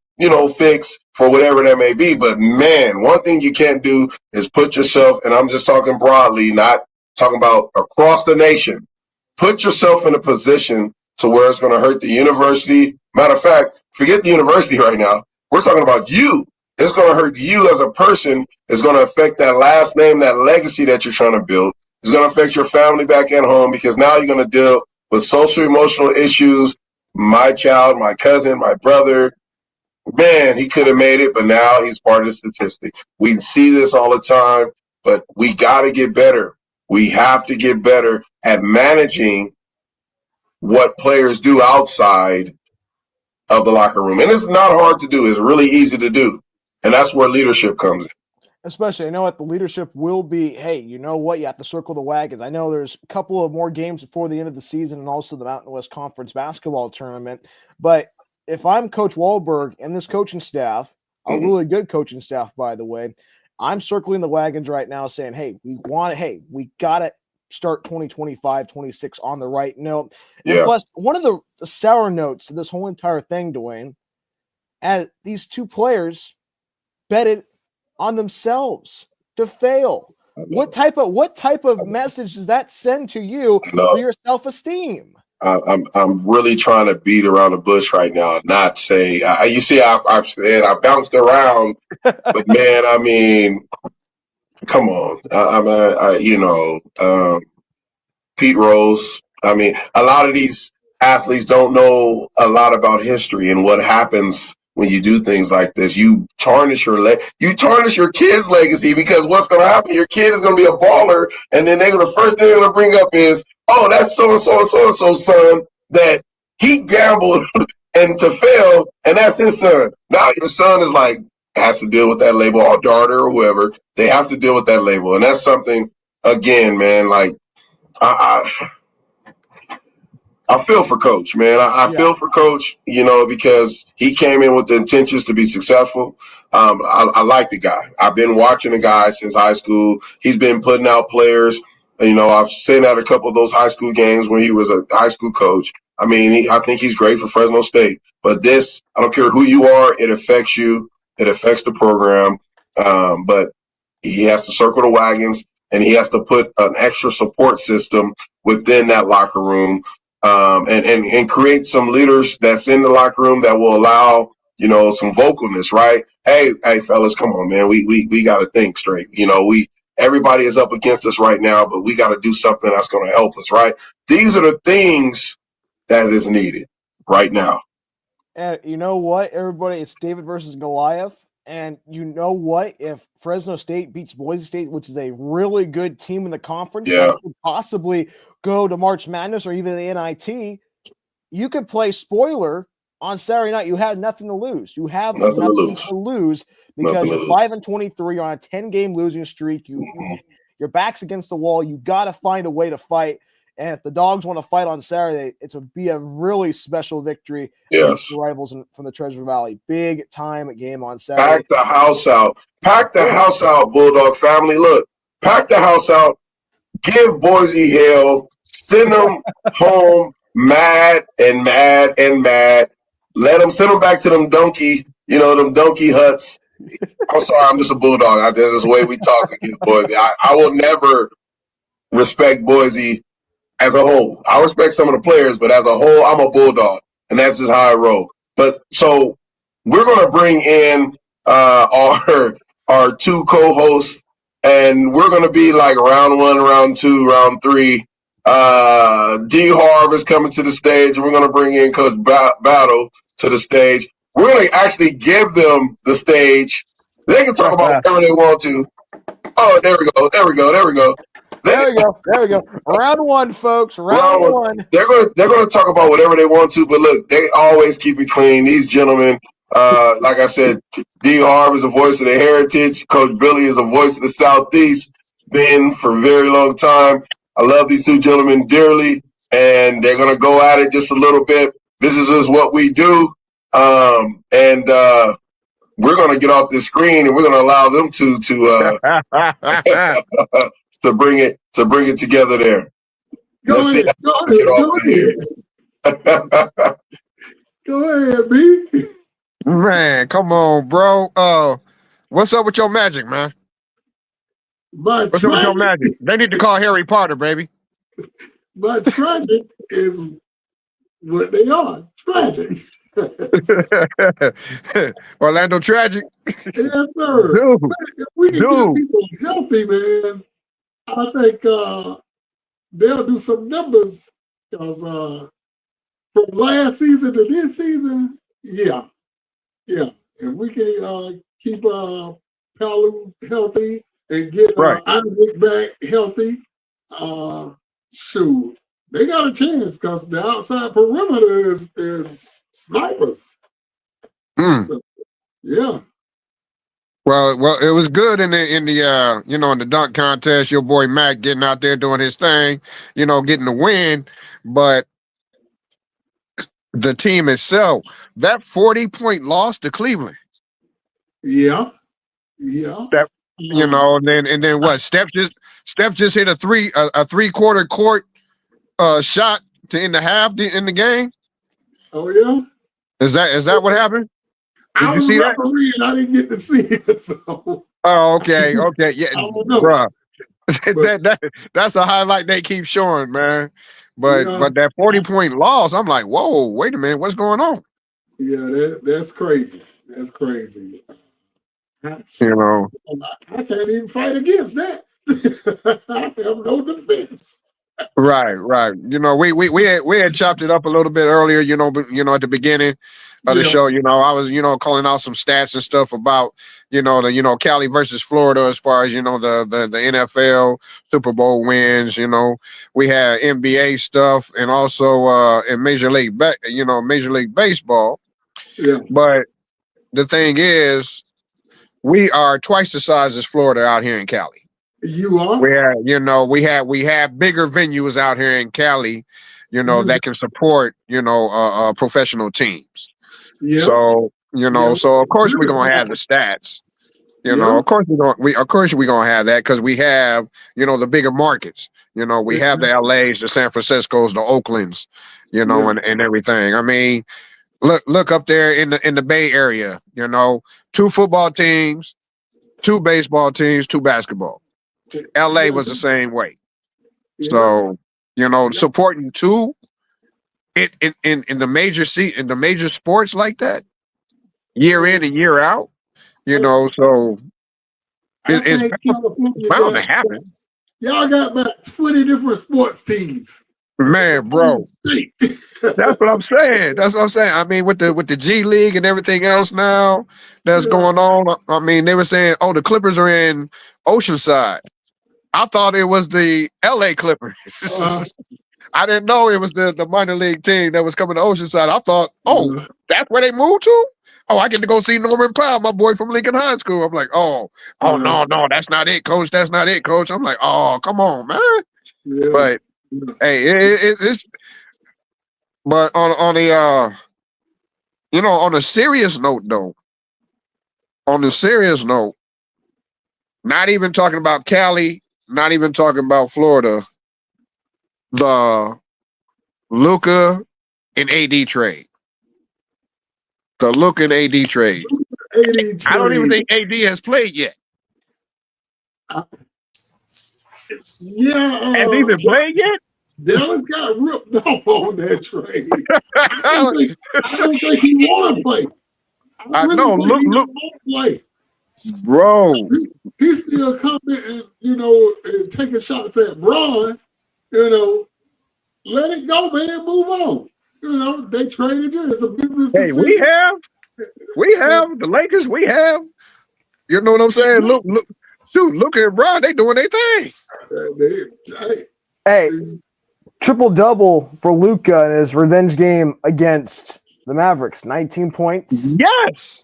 fix for whatever that may be. But man, one thing you can't do is put yourself, and I'm just talking broadly, not talking about across the nation, put yourself in a position to where it's going to hurt the university. Matter of fact, forget the university right now. We're talking about you. It's going to hurt you as a person. It's going to affect that last name, that legacy that you're trying to build. It's going to affect your family back at home, because now you're going to deal with social, emotional issues. My child, my cousin, my brother, man, he could have made it, but now he's part of the statistic. We see this all the time, but we got to get better. We have to get better at managing what players do outside of the locker room. And it's not hard to do. It's really easy to do. And that's where leadership comes in. Especially, what the leadership will be, hey, you know what? You have to circle the wagons. I know there's a couple of more games before the end of the season and also the Mountain West Conference basketball tournament. But if I'm Coach Wahlberg and this coaching staff, a really good coaching staff, by the way, I'm circling the wagons right now saying, hey, we got to start 2025, 26 on the right note. Yeah. And plus, one of the sour notes to this whole entire thing, Dwayne, as these two players betted on themselves to fail. What type of message does that send to you for your self-esteem? I'm really trying to beat around the bush right now, not say. You see, I've said I bounced around, but man, I mean, come on. Pete Rose. I mean, a lot of these athletes don't know a lot about history and what happens when you do things like this. You tarnish your kid's legacy, because what's going to happen? Your kid is going to be a baller, and then the first thing they're going to bring up is, oh, that's so and so and so and so son that he gambled and to fail, and that's his son. Now your son is like has to deal with that label, or daughter or whoever. They have to deal with that label, and that's something. Again, man, like I feel for Coach, man. I feel for Coach, because he came in with the intentions to be successful. I like the guy. I've been watching the guy since high school. He's been putting out players. I've seen at a couple of those high school games when he was a high school coach. I mean, I think he's great for Fresno State. But this, I don't care who you are, it affects you. It affects the program. But he has to circle the wagons, and he has to put an extra support system within that locker room. And create some leaders that's in the locker room that will allow, some vocalness, right? Hey, fellas, come on, man. We got to think straight. Everybody is up against us right now, but we got to do something that's going to help us, right? These are the things that is needed right now. And you know what, everybody? It's David versus Goliath. And you know what? If Fresno State beats Boise State, which is a really good team in the conference that could possibly go to March Madness or even the NIT, you could play spoiler on Saturday night. You have nothing to lose. You have nothing to lose because you're 5-23 on a 10-game losing streak. Your back's against the wall. You got to find a way to fight. And if the Dogs want to fight on Saturday, it would be a really special victory against the rivals from the Treasure Valley. Big time game on Saturday. Pack the house out. Pack the house out, Bulldog family. Look, pack the house out. Give Boise hell. Send them home mad and mad and mad. Send them back to them donkey huts. I'm sorry, I'm just a Bulldog. This is the way we talk against Boise. I will never respect Boise as a whole. I respect some of the players, but as a whole, I'm a Bulldog, and that's just how I roll. But so we're going to bring in our two co-hosts, and we're going to be like round 1, round 2, round 3. D. Harv is coming to the stage, and we're going to bring in Coach Battle to the stage. We're going to actually give them the stage. They can talk about whatever they want to. Oh, there we go. There we go. Round 1, folks. Round one. They're going to talk about whatever they want to, but look, they always keep it clean. These gentlemen, like I said, D. Harv is a voice of the heritage. Coach Billy is a voice of the Southeast. Been for a very long time. I love these two gentlemen dearly, and they're going to go at it just a little bit. This is just what we do, and we're going to get off this screen, and we're going to allow them to to bring it together there. Go ahead, B. Man, come on, bro. What's up with your magic, man? What's up with your magic? They need to call Harry Potter, baby. But tragic is what they are. Tragic. Orlando Tragic. Yes, sir. Dude, if we can get people healthy, man, I think they'll do some numbers. Because from last season to this season, yeah. If we can keep Palu healthy and get Isaac back healthy, shoot, they got a chance because the outside perimeter is snipers. So, yeah. Well, it was good in the dunk contest. Your boy Mac getting out there doing his thing, getting the win. But the team itself, that 40-point loss to Cleveland. Yeah. That and then what? Steph just hit a three-quarter court shot to end the half in the game. Oh yeah. Is that what happened? Did I was refereeing. I didn't get to see it. So. Oh, okay, yeah, I don't know. Bruh. That's a highlight they keep showing, man. But that 40-point loss, I'm like, whoa, wait a minute, what's going on? Yeah, that's crazy. That's crazy. I can't even fight against that. I have no defense. Right. We had chopped it up a little bit earlier, at the beginning of the show. I was, calling out some stats and stuff about, Cali versus Florida as far as, the NFL Super Bowl wins. We had NBA stuff and also in Major League Baseball. Yeah. But the thing is, we are twice the size as Florida out here in Cali. You are? Where, we have bigger venues out here in Cali, that can support, professional teams. Yeah. So, so of course we're gonna have the stats. Of course we're gonna have that because we have, the bigger markets. We have the LAs, the San Franciscos, the Oaklands, and everything. I mean, look up there in the Bay Area, 2 football teams, 2 baseball teams, 2 basketball. LA was the same way. So, supporting 2 in the major sports like that, year in and year out, so it's bound to happen. Y'all got about 20 different sports teams. Man, bro. That's what I'm saying. That's what I'm saying. I mean, with the G League and everything else now that's going on, I mean, they were saying, oh, the Clippers are in Oceanside. I thought it was the LA Clippers. I didn't know it was the minor league team that was coming to Oceanside. I thought, oh, that's where they moved to? Oh, I get to go see Norman Powell, my boy from Lincoln High School. I'm like, no, that's not it, coach. That's not it, coach. I'm like, oh, come on, man. Yeah. But hey, it's but on the on a serious note though, not even talking about Cali, not even talking about Florida, the Luka and AD trade. The Luka and AD trade. I don't even think AD has played yet. Has he even played yet? Dallas got ripped off on that trade. I don't think he want to play. I know. Look, play. Bro. He's still coming and, and taking shots at Bron. Let it go, man. Move on. They traded you. It's a business decision. We have the Lakers. We have. You know what I'm saying? Look at Bron. They doing their thing. Hey, triple-double for Luka in his revenge game against the Mavericks. 19 points. Yes.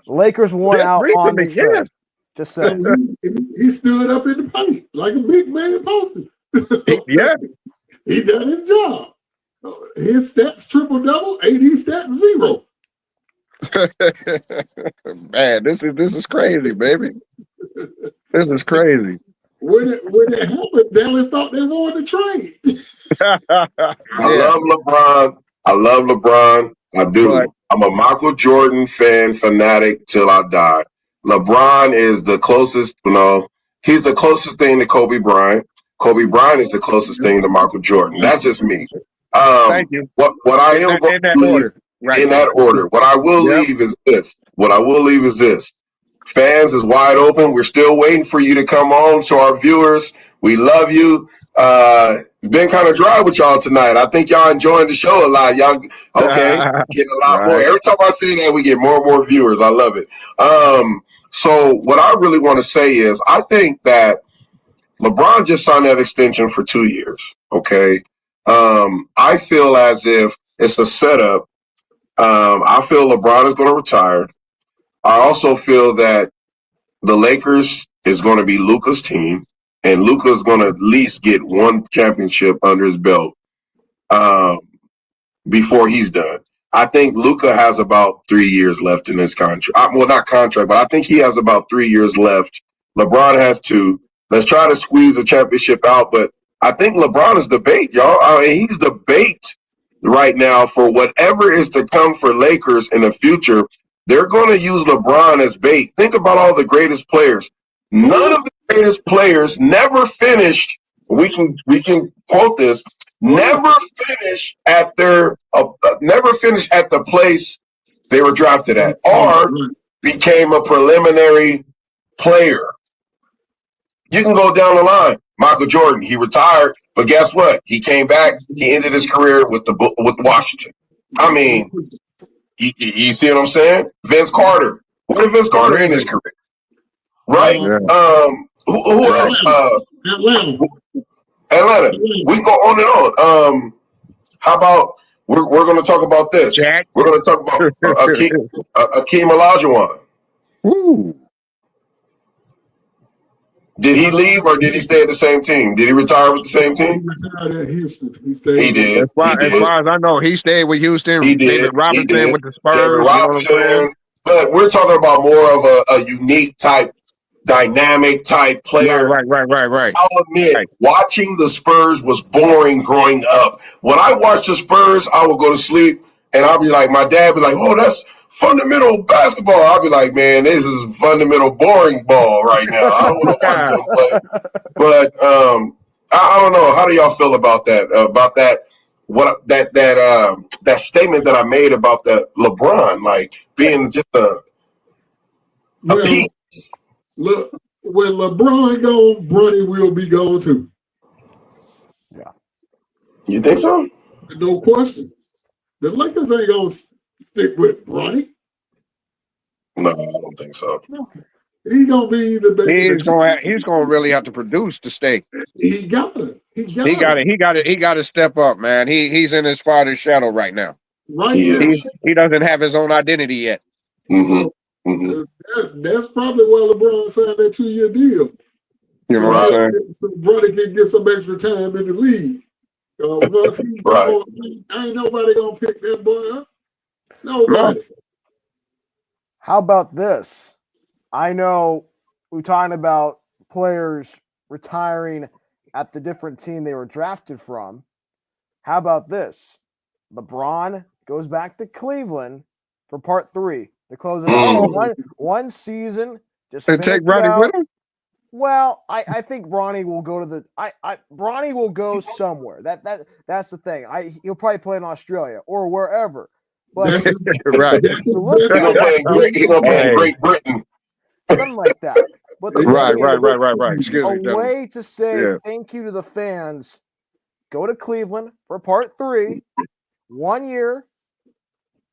Lakers won out on the trade. Yes. Just saying. He stood up in the paint like a big man posted. He done his job. His stats triple-double, AD stats 0. Man, this is crazy, baby. This is crazy. When it happened, Dallas thought they wanted to trade. I love LeBron. I do. Right. I'm a Michael Jordan fanatic till I die. LeBron is the closest, he's the closest thing to Kobe Bryant. Kobe Bryant is the closest thing to Michael Jordan. That's just me. Thank you. What I am going to leave in that order. What I will leave is this. Fans is wide open. We're still waiting for you to come on. To our viewers, we love you. Been kind of dry with y'all tonight. I think y'all enjoying the show a lot. Y'all getting a lot more. Every time I say that, we get more and more viewers. I love it. So what I really want to say is, I think that LeBron just signed that extension for 2 years. Okay. I feel as if it's a setup. I feel LeBron is going to retire. I also feel that the Lakers is going to be Luka's team, and Luka is going to at least get one championship under his belt before he's done. I think Luka has about 3 years left in his contract. Well, not contract, but I think he has about 3 years left. LeBron has 2. Let's try to squeeze a championship out, but I think LeBron is the bait, y'all. He's the bait right now for whatever is to come for Lakers in the future. They're going to use LeBron as bait. Think about all the greatest players. None of the greatest players never finished. We can quote this. Never finished at the place they were drafted at, or became a preliminary player. You can go down the line. Michael Jordan, he retired, but guess what? He came back. He ended his career with Washington. I mean, you see what I'm saying? Vince Carter. What did Vince Carter end his career? Right? Who else? Atlanta. We can go on and on. How about we're going to talk about this? We're going to talk about Akeem Olajuwon. Ooh. Did he leave or did he stay at the same team? Did he retire with the same team? He retired at Houston. He stayed. He did. As far as I know, he stayed with Houston. He did. David Robinson with the Spurs. David Robinson. But we're talking about more of a unique type, dynamic type player. Right. I'll admit, watching the Spurs was boring growing up. When I watched the Spurs, I would go to sleep and I'll be like, my dad would be like, oh, that's fundamental basketball. I'll be like, man, this is fundamental boring ball right now. I don't want to watch them play. But I don't know. How do y'all feel about that? That statement that I made about the LeBron, like being just a piece. Look, when LeBron gone, Bronny will be gone too. Yeah. You think so? No question. The Lakers ain't gonna stick with Bronny. No, I don't think so. He's gonna be the best. He's gonna really have to produce to stay. He got it. He got to step up, man. He's in his father's shadow right now. Right now. He doesn't have his own identity yet. So that's probably why LeBron signed that 2-year deal. You know what I'm saying? So Bronny can get some extra time in the league. Once he's gone, ain't nobody gonna pick that boy up. Nobody. How about this? I know we're talking about players retiring at the different team they were drafted from. How about this? LeBron goes back to Cleveland for part 3 to close it out. One season. Just and take Bronny with him? Well, I think Bronny will go to the Bronny will go somewhere. That's the thing. He'll probably play in Australia or wherever. But right. He's gonna play in Great Britain. Something like that. But the right. Excuse me. A way to say thank you to the fans. Go to Cleveland for part 3, 1 year,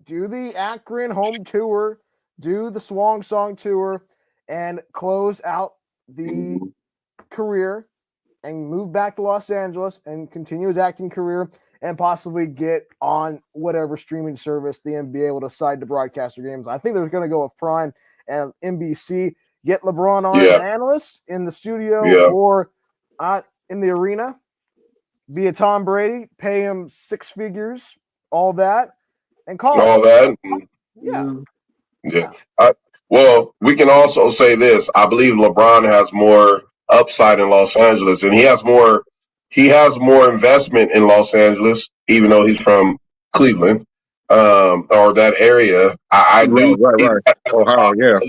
do the Akron home tour, do the Swan Song tour, and close out the career and move back to Los Angeles and continue his acting career and possibly get on whatever streaming service the NBA will decide to broadcast their games. I think they're going to go with Prime and NBC. Get LeBron on as an analyst in the studio or in the arena. Be a Tom Brady, pay him 6 figures, all that, and call that. Yeah. Well, we can also say this. I believe LeBron has more upside in Los Angeles, and he has more investment in Los Angeles, even though he's from Cleveland or that area. I do. Right. Ohio, yeah.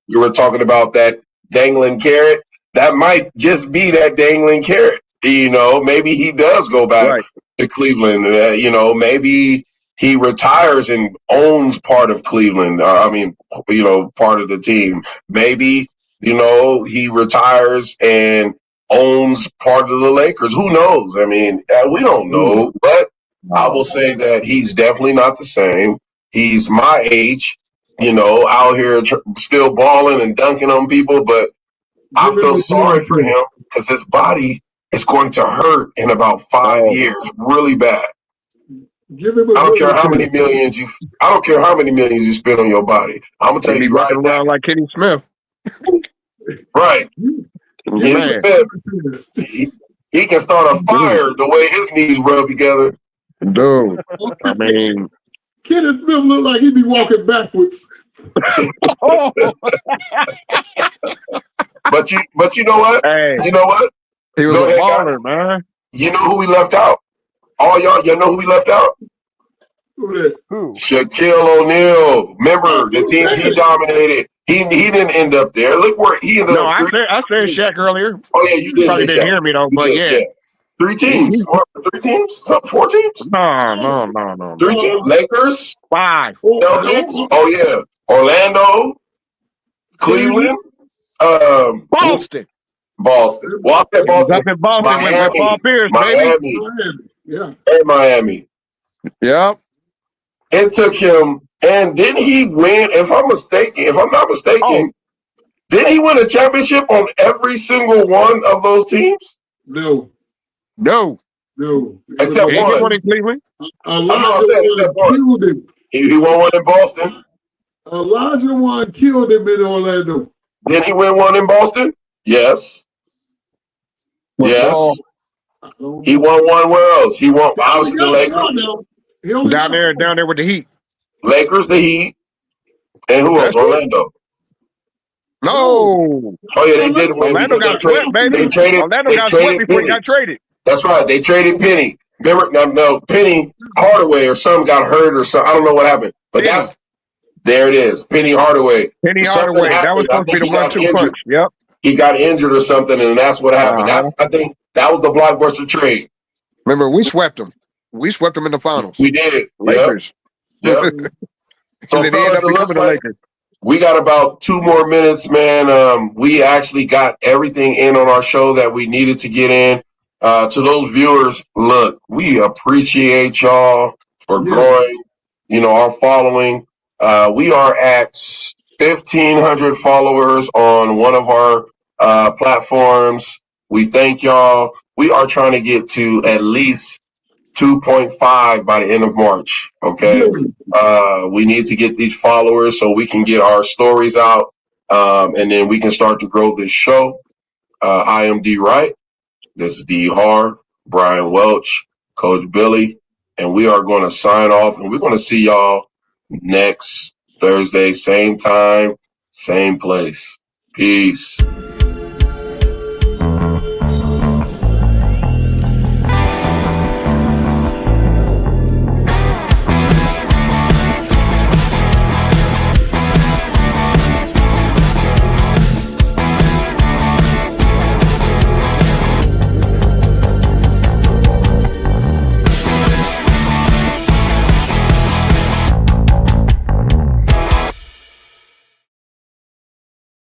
You were talking about that dangling carrot. That might just be that dangling carrot. You know, maybe he does go back to Cleveland. Maybe he retires and owns part of Cleveland. Part of the team. Maybe, he retires and owns part of the Lakers. Who knows? I mean, we don't know. But I will say that he's definitely not the same. He's my age, out here still balling and dunking on people. But I feel sorry for him because his body is going to hurt in about 5 years, really bad. I don't care how many millions you spend on your body. I'm gonna tell you right now, around like Kenny Smith. Right. Kenny Smith, he can start a fire the way his knees rub together. Dude, I mean, Kenneth Smith look like he'd be walking backwards. But you know what? Hey, you know what? He was a baller, man. You know who we left out? All y'all know who we left out? Who? Shaquille O'Neal. Remember the teams he dominated. He didn't end up there. Look where he ended up. I said Shaq earlier. Oh yeah, you did. Probably didn't hear me though, but yeah. 3 teams. 3 teams? 4 teams? No. 3 teams. Lakers. 5. Celtics. Oh yeah. Orlando. Cleveland. Boston. Well, I said Boston. Miami. Paul Pierce, Miami. Yeah. And Miami. Yep. It took him, and didn't he win? If I'm not mistaken, didn't he win a championship on every single one of those teams? No. Except one. One in Cleveland. Except one. He won one in Boston. Elijah one killed him in Orlando. Did he win one in Boston? Yes. Yes. He won one where else? He won obviously the Lakers. Down there with the Heat. Lakers, the Heat. And who else? Orlando. No. Oh yeah, they did win. Orlando got swept, baby. Orlando got swept before he got traded. That's right. They traded Penny. Remember, Penny Hardaway or something got hurt or something. I don't know what happened. But there it is. Penny Hardaway. That was supposed to be the 1-2 punch. Yep. He got injured or something, and that's what happened. I think that was the blockbuster trade. Remember, we swept them. We swept them in the finals. We did. Lakers. Yep. So they ended up becoming the Lakers. We got about 2 more minutes, man. We actually got everything in on our show that we needed to get in. To those viewers, look, we appreciate y'all for growing, our following. We are at 1,500 followers on one of our platforms. We thank y'all. We are trying to get to at least 2.5 by the end of March. Okay. We need to get these followers so we can get our stories out. And then we can start to grow this show. I am D Wright. This is D Harv, Bryan Welch, Coach Billy, and we are going to sign off, and we're going to see y'all next Thursday, same time, same place. Peace.